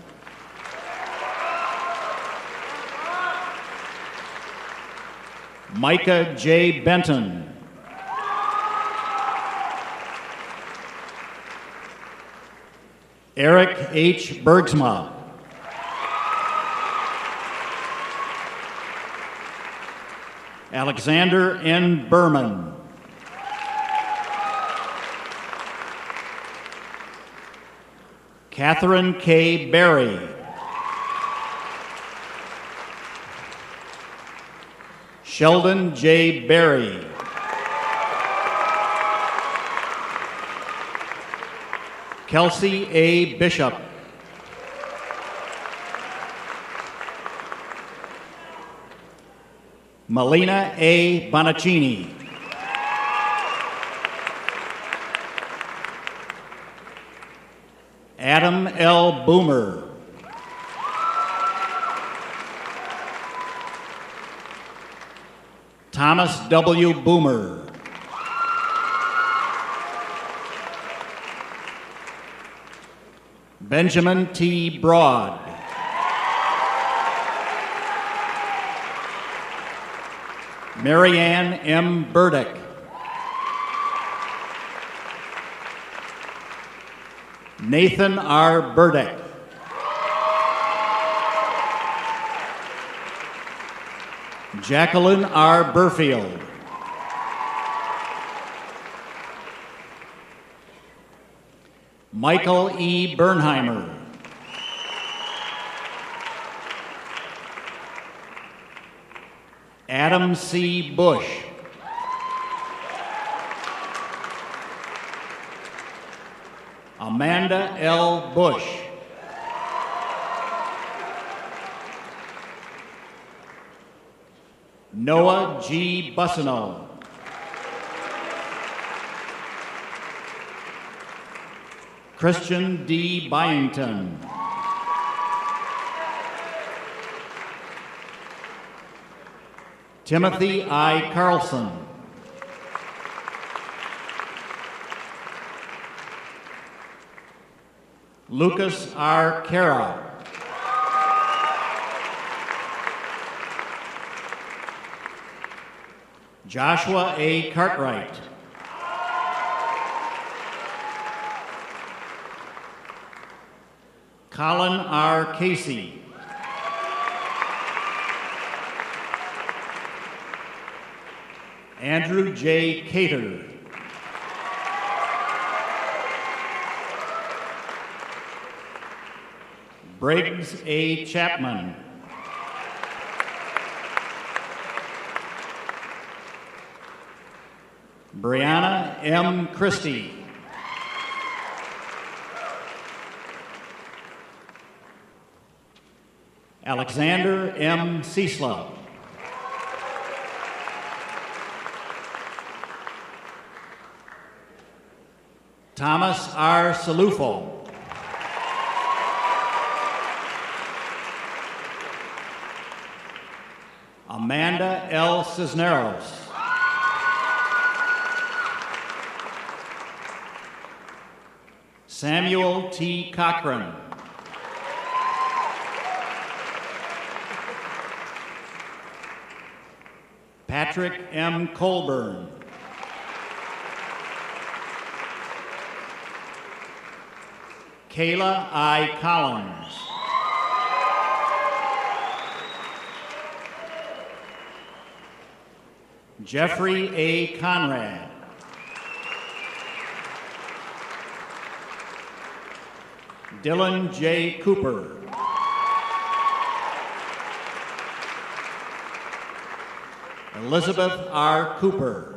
Micah J. Benton. Eric H. Bergsma. Alexander N. Berman. Catherine K. Berry. Sheldon J. Berry. Kelsey A. Bishop. Melina A. Bonaccini. Adam L. Boomer. Thomas W. Boomer. Benjamin T. Broad. Marianne M. Burdick. Nathan R. Burdick. Jacqueline R. Burfield. Michael E. Bernheimer. Adam C. Bush. Amanda L. Bush. Noah G. Bussino. Christian D. Byington. Timothy I. Carlson. Lucas R. Cara. Joshua A. Cartwright. Colin R. Casey. Andrew J. Cater. Briggs A. Chapman. Brianna M. Christie. Alexander M. Ciesla. Thomas R. Salufo. Amanda L. Cisneros. Samuel T. Cochran. Patrick M. Colburn. Kayla I. Collins. Jeffrey A. Conrad. Dylan J. Cooper. Elizabeth R. Cooper.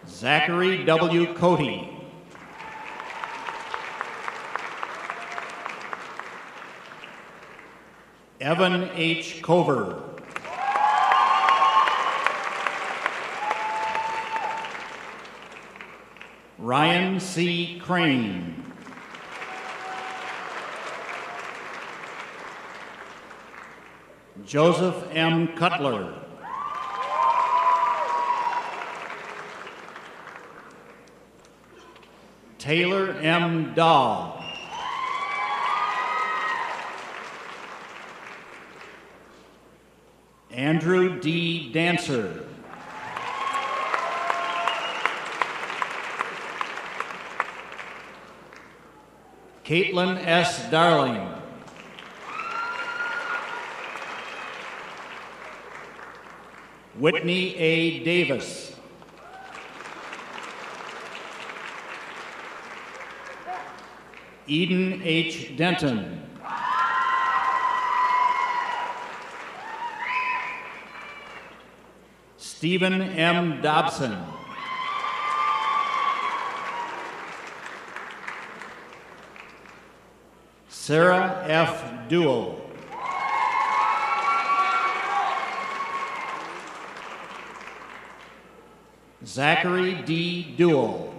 Zachary W. Cody. Evan H. Cover. Ryan C. Crane. Joseph M. Cutler. Taylor M. Dahl. Andrew D. Dancer. Caitlin S. Darling. Whitney A. Davis. Eden H. Denton. Stephen M. Dobson. Sarah F. Duell. Zachary D. Duell.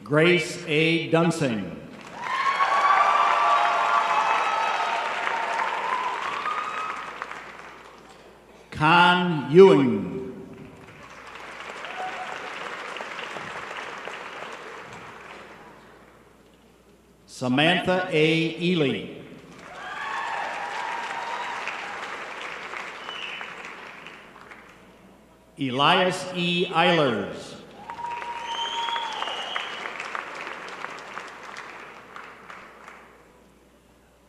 Grace A. Dunsing. Con Ewing. Samantha A. Ely. Elias E. Eilers.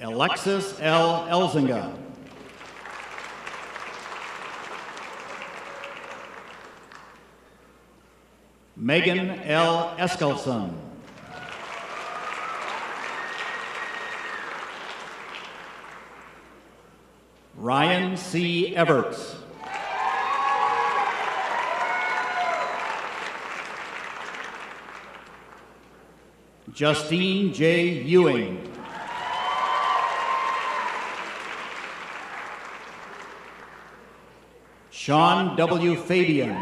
Alexis L. Elzinga. Megan L. Eskelson. Ryan C. Everts. Justine J. Ewing. Sean W. Fabian.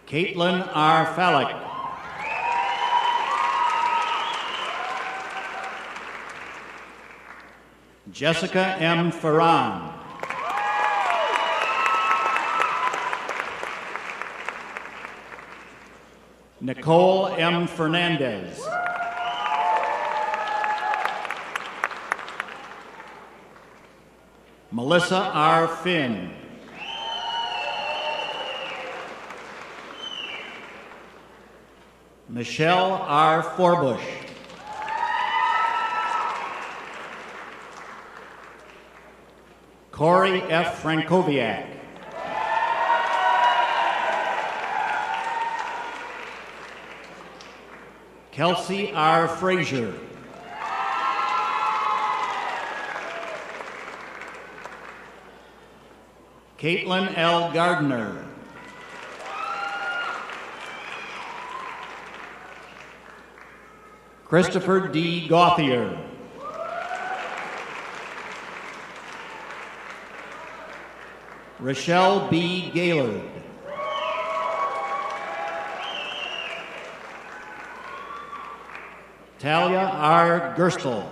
Caitlin R. Fallick. Jessica M. Farran. Nicole M. Fernandez. Melissa R. Finn. Michelle R. Forbush. Corey F. Frankowiak. Kelsey R. Frazier. Caitlin L. Gardner. Christopher D. Gauthier. Rochelle B. Gaylord. Talia R. Gerstel.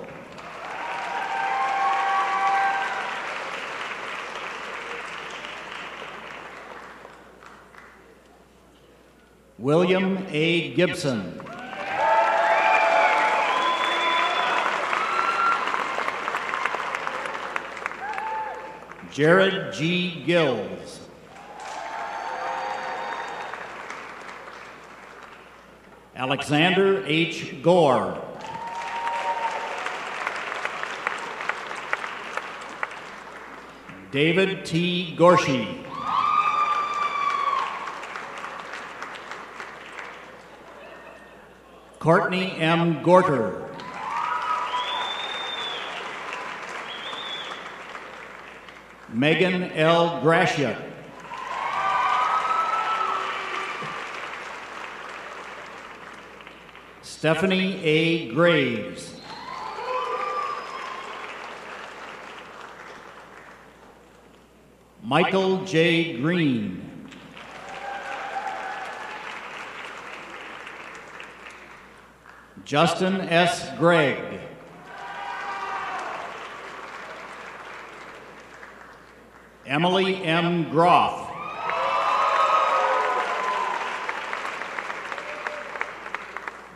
William A. Gibson. Jared G. Gills. Alexander H. Gore. David T. Gorshi. Courtney M. Gorter. Megan L. Gracia. Stephanie A. Graves. Michael J. Green. Justin S. Gregg. Emily M. Groff.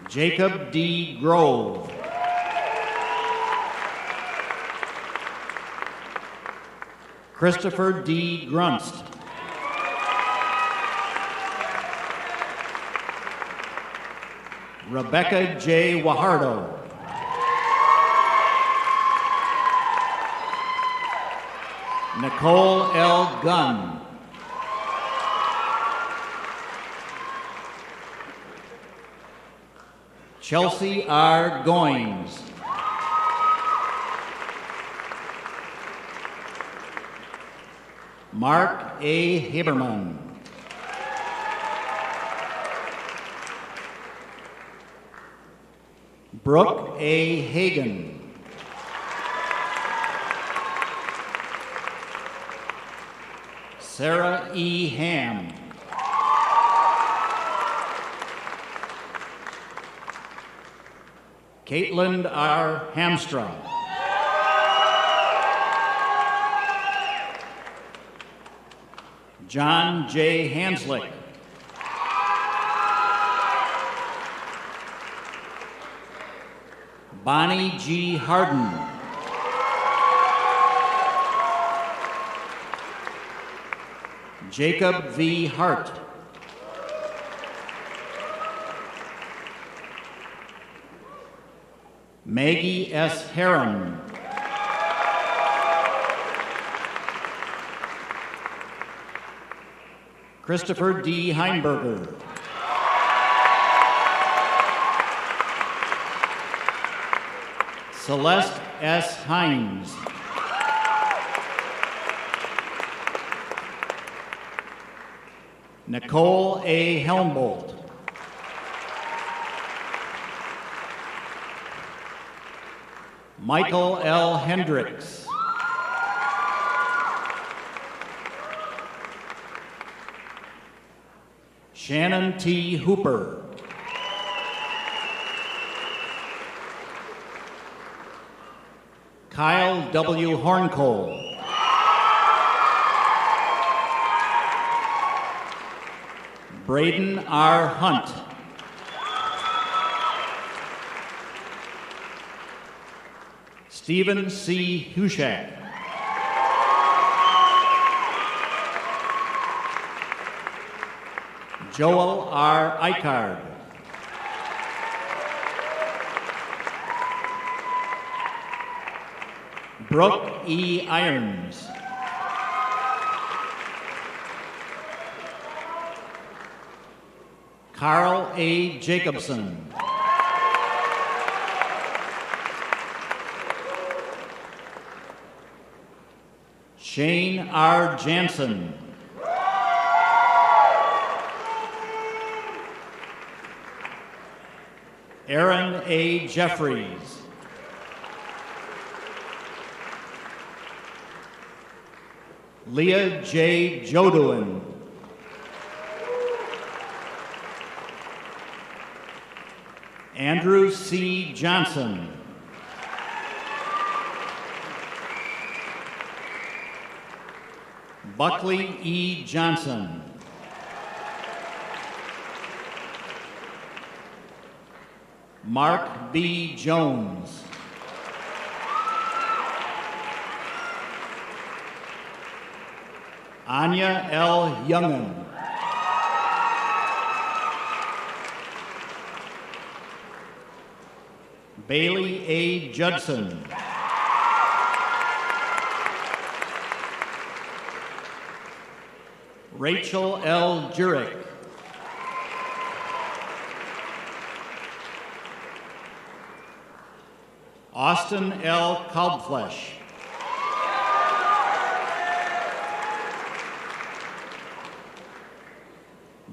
Jacob D. Grove. Christopher D. Grunst. Rebecca J. Wahardo. Nicole L. Gunn. Chelsea R. Goins. Mark A. Haberman. Brooke A. Hagan. Sarah E. Ham. Caitlin R. Hamstra. John J. Hanslick. Bonnie G. Harden. Jacob V. Hart. Maggie S. Heron. Christopher D. Heimberger. Celeste S. Hines. Nicole A. Helmbolt. Michael L. Hendricks. Shannon T. Hooper. Kyle W. Horncole. Braden R. Hunt. Stephen C. Hushak. Joel R. Eichard. Brooke E. Irons. Carl A. Jacobson. Shane R. Jansen. Aaron A. Jeffries. Leah J. Jodoin. Andrew C. Johnson. Buckley E. Johnson. Mark B. Jones. Anya L. Youngen. Bailey A. Judson. Rachel L. Jurek. Austin L. Kalbflesh.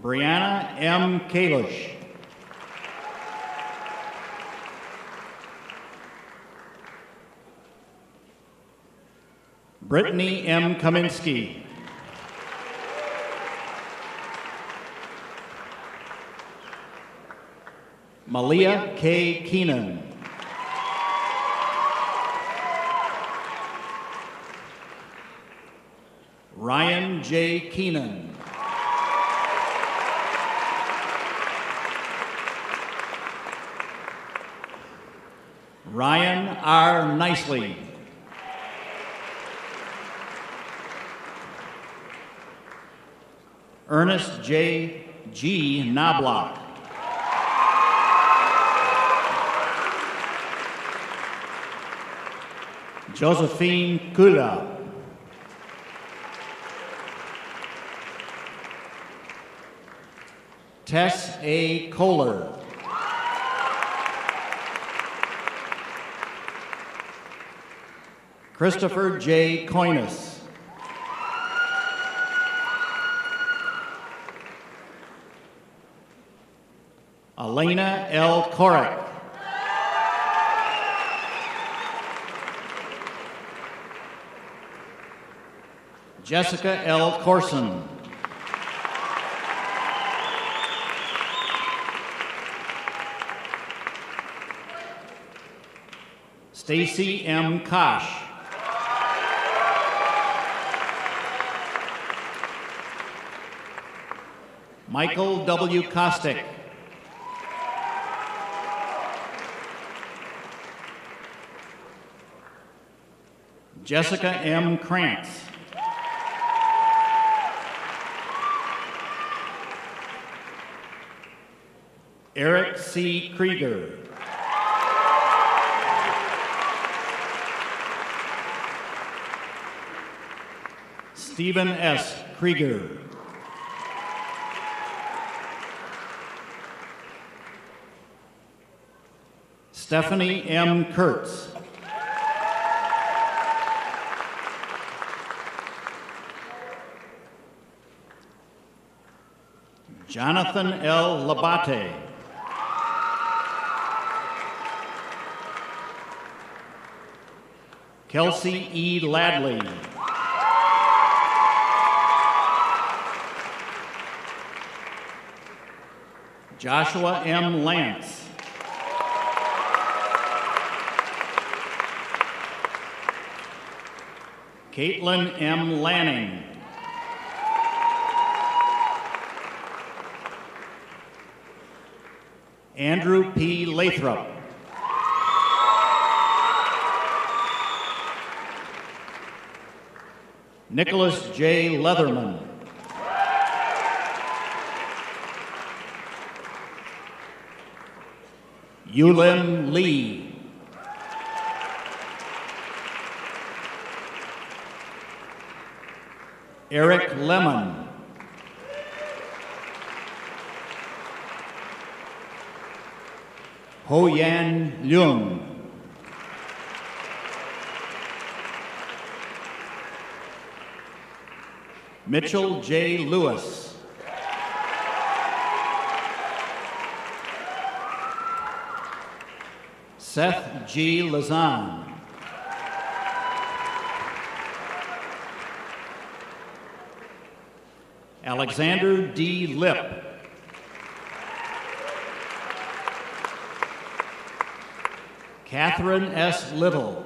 Brianna M. Kalish. Brittany M. Kaminsky. Malia K. Keenan. Ryan J. Keenan. Ryan R. Nicely. Ernest J. G. Knobloch. Josephine Kula. Tess A. Kohler. Christopher J. Coinas. Elena L. Korek. Jessica L. Corson. Stacy M. Kosh. Michael W. Kostick. Jessica M. Krantz. Eric C. Krieger. Stephen S. Krieger. Stephanie M. Kurtz. Jonathan L. Labate. Kelsey E. Ladley. Joshua M. Lance. Caitlin M. Lanning. Andrew P. Lathrop. Nicholas J. Leatherman. Yulin Lee. Eric Lemon. Ho Yan Leung. Mitchell J. Lewis. Seth G. Lazan. Alexander D. Lip. Catherine S. Little.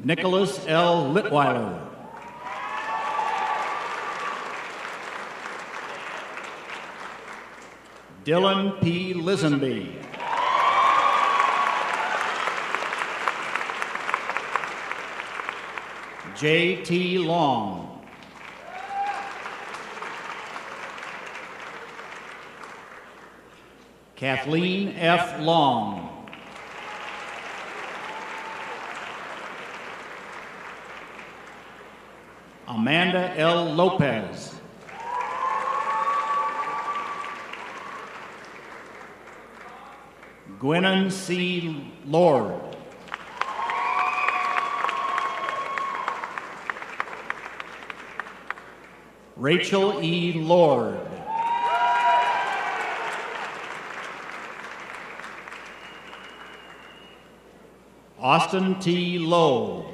Nicholas L. Litweiler. Dylan P. Lisenby. J. T. Long. Kathleen F. Long. Amanda L. Lopez. Gwennon C. Lord. Rachel E. Lord. Austin T. Lowe.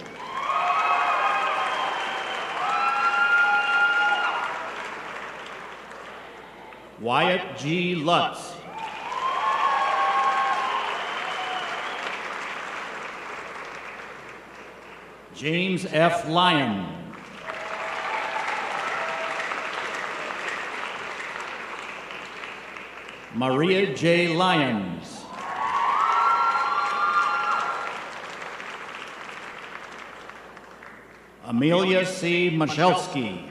Wyatt G. Lutz. James F. Lyon. Maria J. Lyons. Amelia C. Michalski.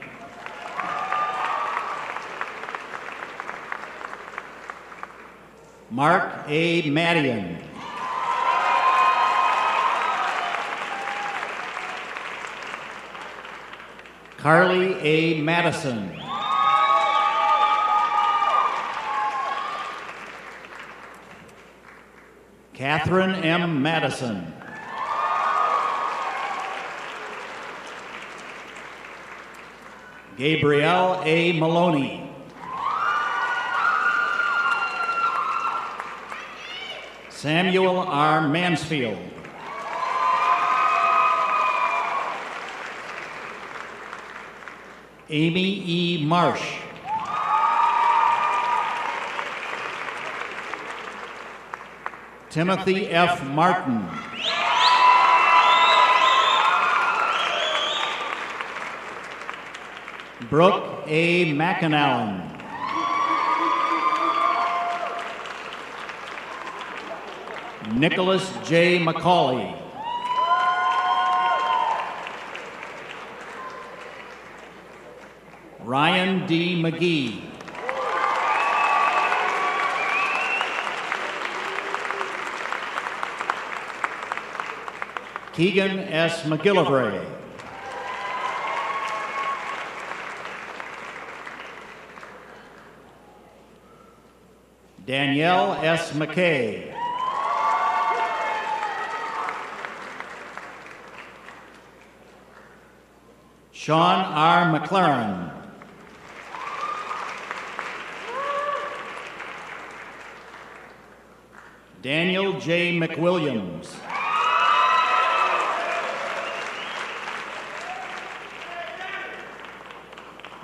Mark A. Madian. Carly A. Madison. Catherine M. Madison. Gabrielle A. Maloney. Samuel R. Mansfield. Amy E. Marsh. Timothy F. Martin. Brooke A. McAnallen. Nicholas J. McCauley. Ryan D. McGee. Keegan S. McGillivray. Danielle S. McKay. Sean R. McLaren. Daniel J. McWilliams.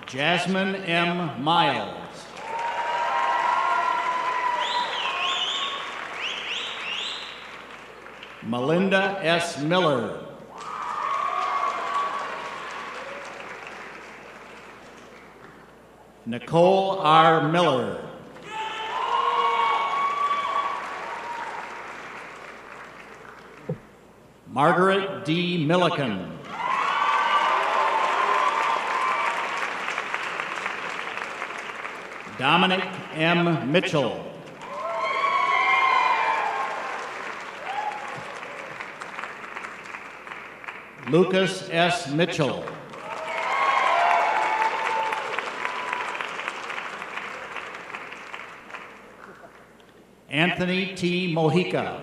Jasmine M. Miles. Melinda S. Miller. Nicole R. Miller. Margaret D. Milliken. Dominic M. Mitchell. Lucas S. Mitchell. Anthony T. Mojica.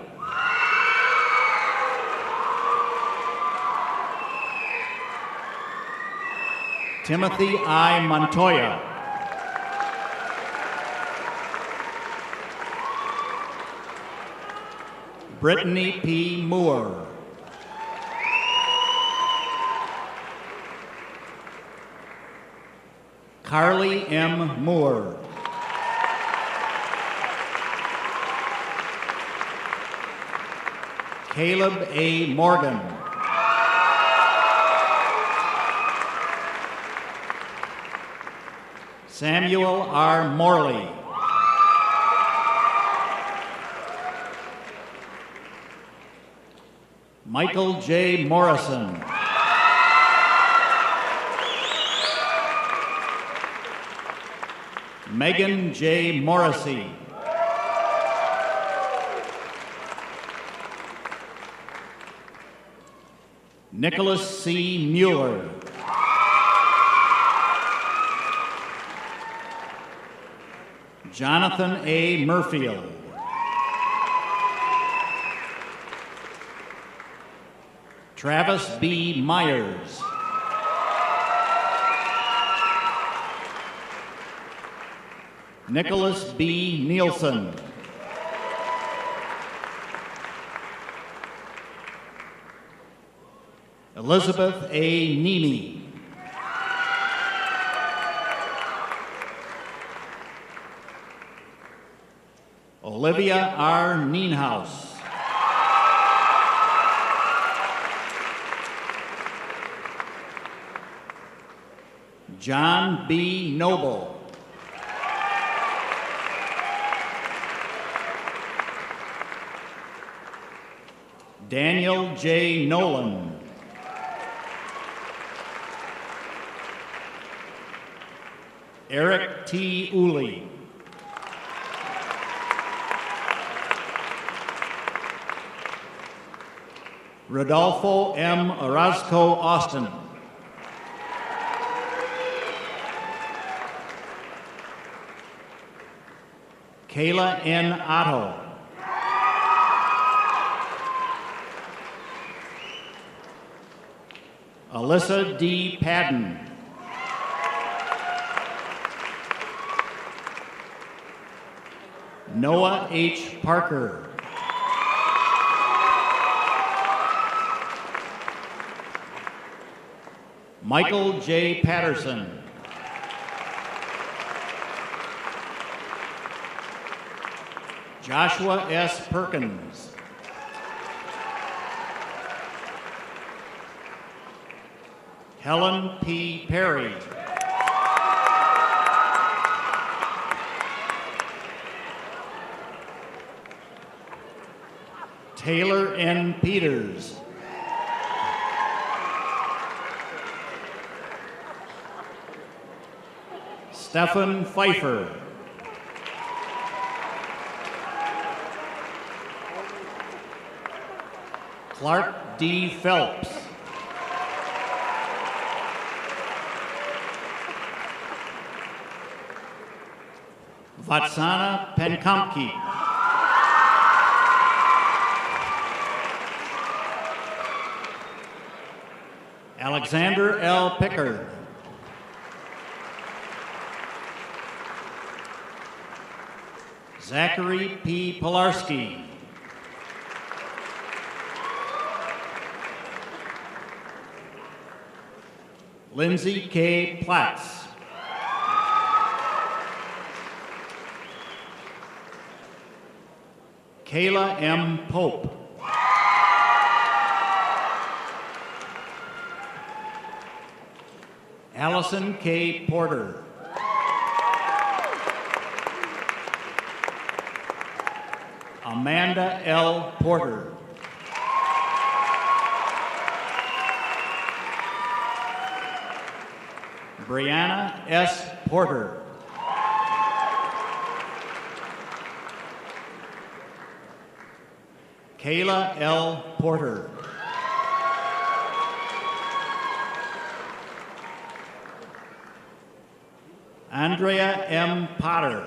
Timothy I. Montoya. Brittany P. Moore. Carly M. Moore. Caleb A. Morgan. Samuel R. Morley. Michael J. Morrison. Megan J. Morrissey. Nicholas C. Mueller. Jonathan A. Murfield. Travis B. Myers. Nicholas B. Nielsen. Elizabeth A. Nemi. Olivia R. Nienhaus. John B. Noble. Daniel J. Nolan. Eric T. Uli. Rodolfo M. Orozco Austin. Kayla N. Otto. Alyssa D. Padden. Noah H. Parker. Michael J. Patterson. Joshua S. Perkins. Helen P. Perry. Taylor N. Peters. Stephen Pfeiffer. Clark D. Phelps. Vatsana Penkamki. Alexander L. Pickard. Zachary P. Pilarski. Lindsay K. Platts. Kayla M. Pope. Allison K. Porter. Amanda L. Porter. Brianna S. Porter. Kayla L. Porter. Andrea M. Potter.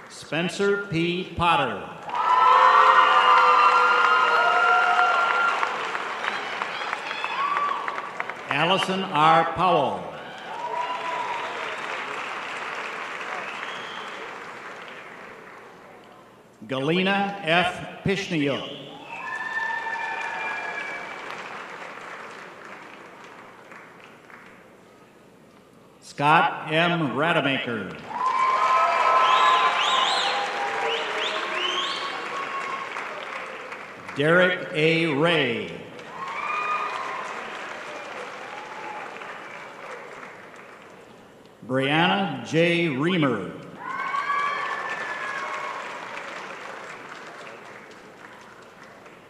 Spencer P. Potter. Allison R. Powell. Galena F. Pishniuk. Scott M. Rademacher. Derek A. Ray. Brianna J. Reamer.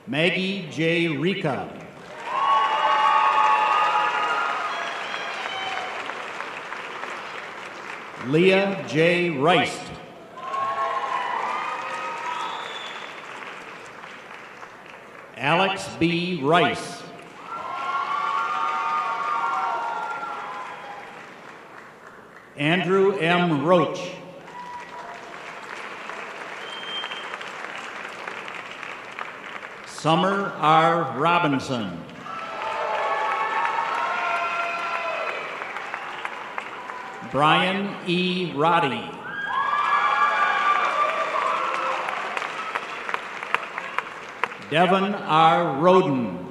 Maggie J. Rika. Leah J. Rice. Alex B. Rice. Andrew M. Roach. Summer R. Robinson. Brian E. Roddy. Devin R. Roden.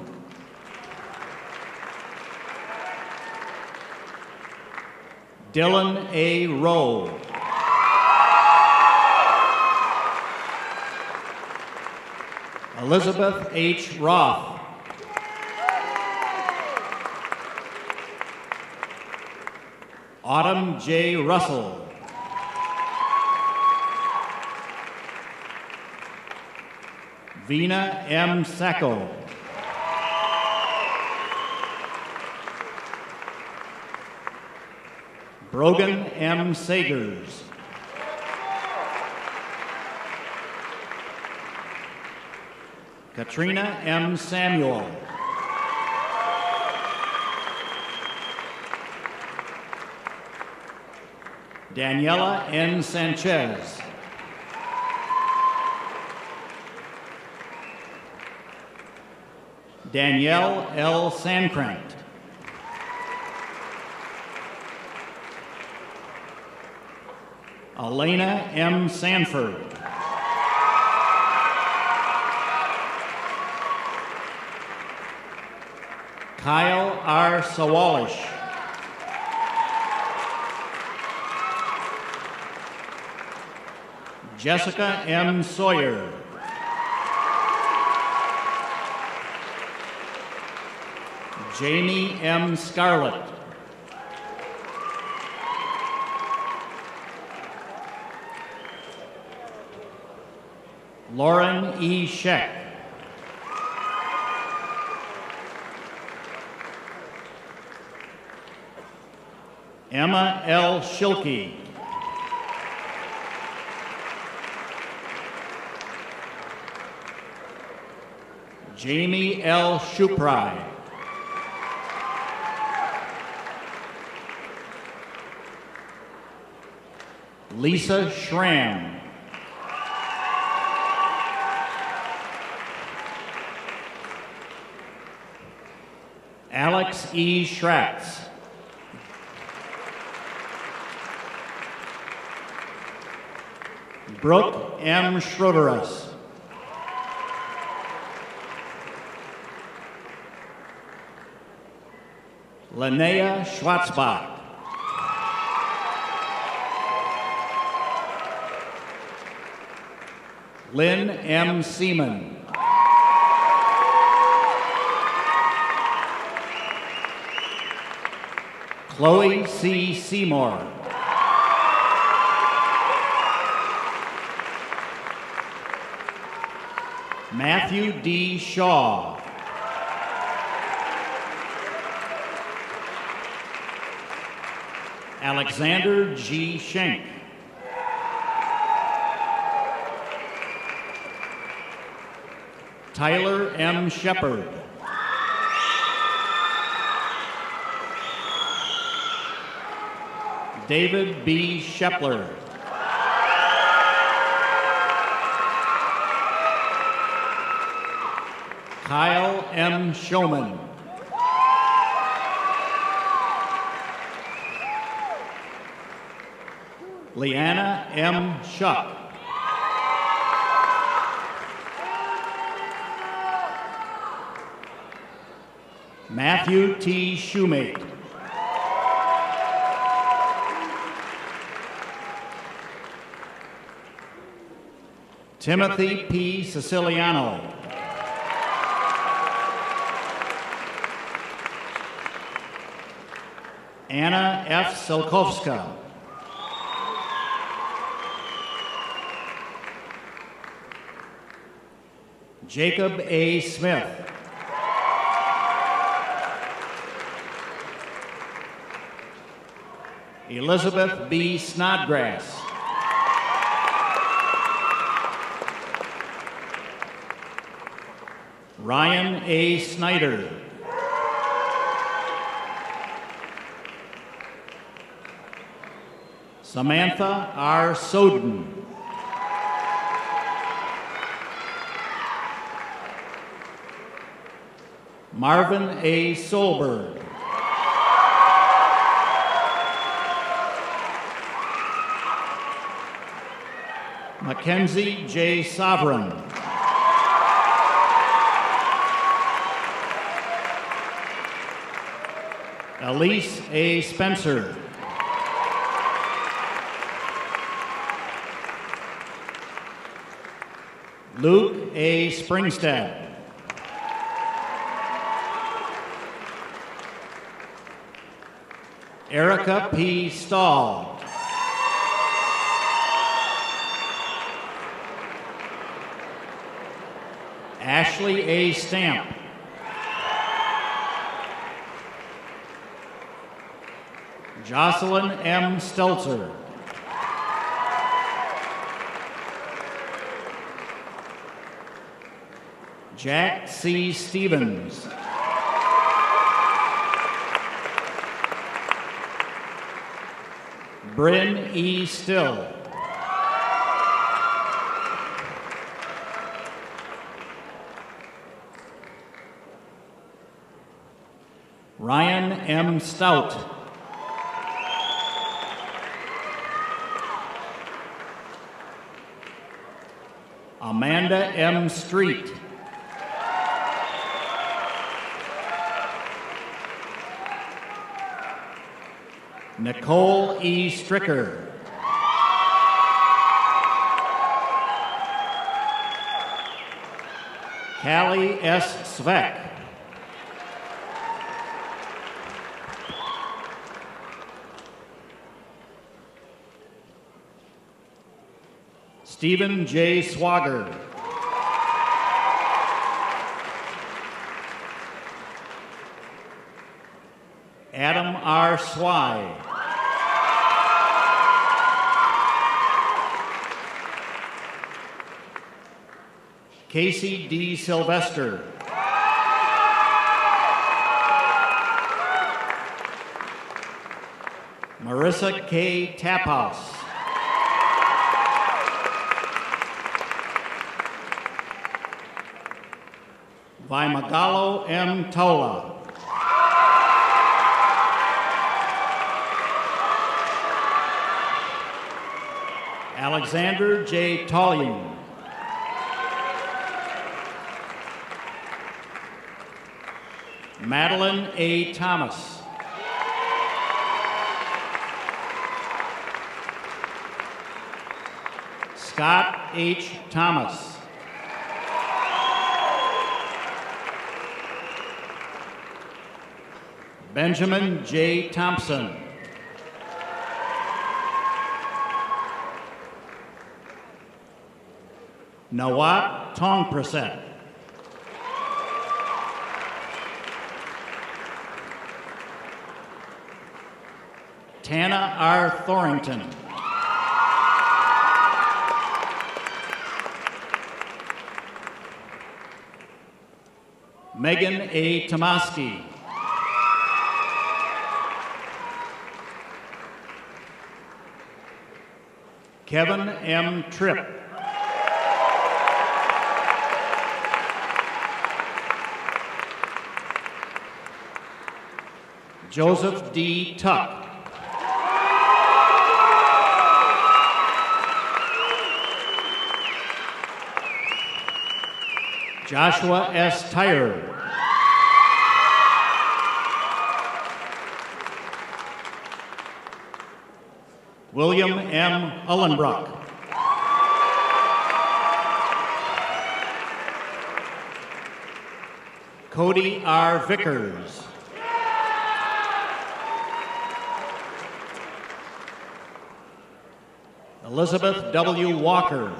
Dylan A. Rowe. Elizabeth H. Roth. Autumn J. Russell. Vina M. Sacco. Brogan M. Sagers. Katrina M. Samuel. Daniela N. Sanchez. Danielle L. Sandkrant. Elena M. Sanford. Kyle R. Sawalish. Jessica M. Sawyer. Jamie M. Scarlett. Lauren E. Scheck. Emma L. Schilke. Jamie L. Shuprai. Lisa Schramm. Alex E. Schratz. Brooke M. Schroederus. Linnea Schwarzbach. Lynn M. Seaman. Chloe C. Seymour. Matthew D. Shaw. Alexander G. Schenk. Tyler M. Shepard. David B. Shepler. Kyle M. Showman. Leanna M. Shuck. Matthew T. Shoemate. Timothy P. Siciliano. Anna F. Silkovska. Jacob A. Smith. Elizabeth B. Snodgrass. Ryan A. Snyder. Samantha R. Soden. Marvin A. Solberg. Mackenzie J. Sovereign. Elise A. Spencer. Luke A. Springstead. Erica P. Stahl. Ashley A. Stamp. Jocelyn M. Stelzer. Jack C. Stevens. Bryn E. Still. Ryan M. Stout. Amanda M. Street. Nicole E. Stricker. Callie S. Svek. Stephen J. Swagger. Adam R. Swy. Casey D. Sylvester. Marissa K. Taphouse. Vaimagalo M. Tola. Alexander J. Tollian. Madeline A. Thomas. Scott H. Thomas. Benjamin J. Thompson. Nawat Tongpraset. Tana R. Thorington. Megan A. Tomaski. Kevin M. Tripp. Joseph D. Tuck. Joshua S. Tyre. William M. Ullenbrock. Cody R. Vickers. Elizabeth W. Walker.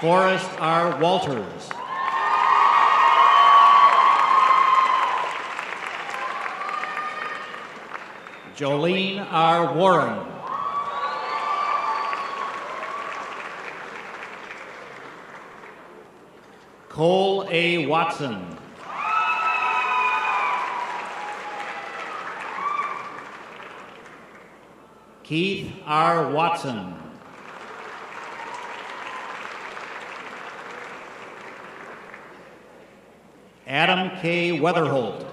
Forrest R. Walters. Jolene R. Warren. Cole A. Watson. Keith R. Watson. Adam K. Weatherholt.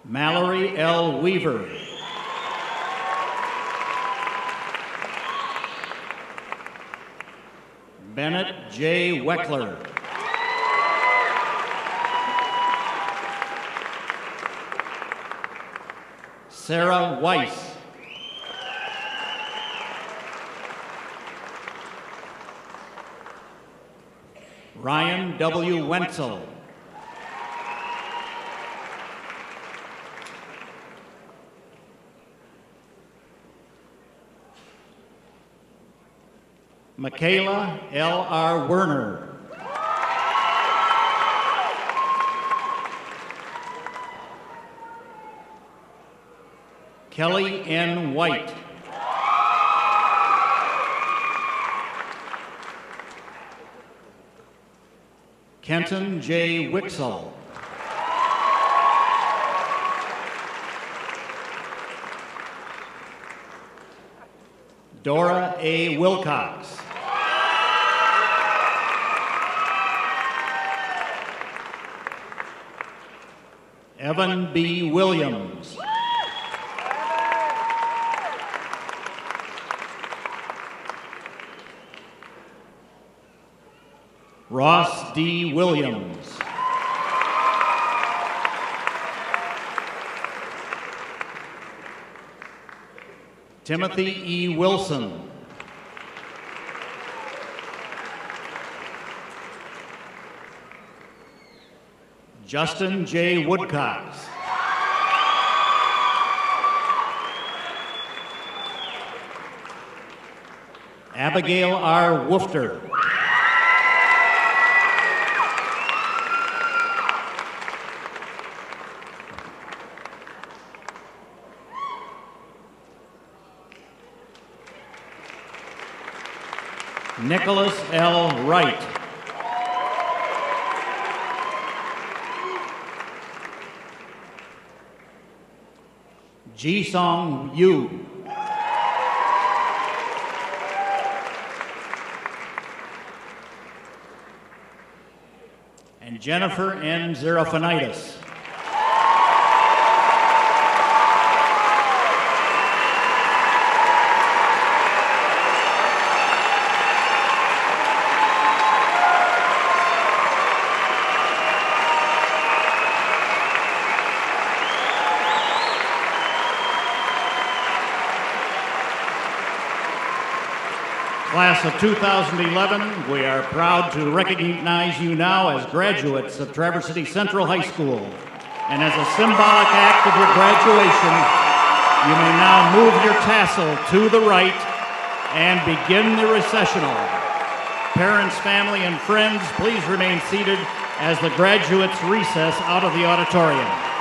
Mallory L. Weaver. Bennett J. Weckler. Sarah Weiss. Ryan W. Wenzel. Michaela L. R. Werner. Kelly N. White. Kenton J. Wixell. Dora A. Wilcox. Evan B. Williams. Ross D. Williams. Timothy E. Wilson. Justin J. Woodcox. Abigail R. Woofter. Nicholas L. Wright. Ji-Song Yu. And Jennifer N. Zerafinitis. Class of 2011, we are proud to recognize you now as graduates of Traverse City Central High School. And as a symbolic act of your graduation, you may now move your tassel to the right and begin the recessional. Parents, family, and friends, please remain seated as the graduates recess out of the auditorium.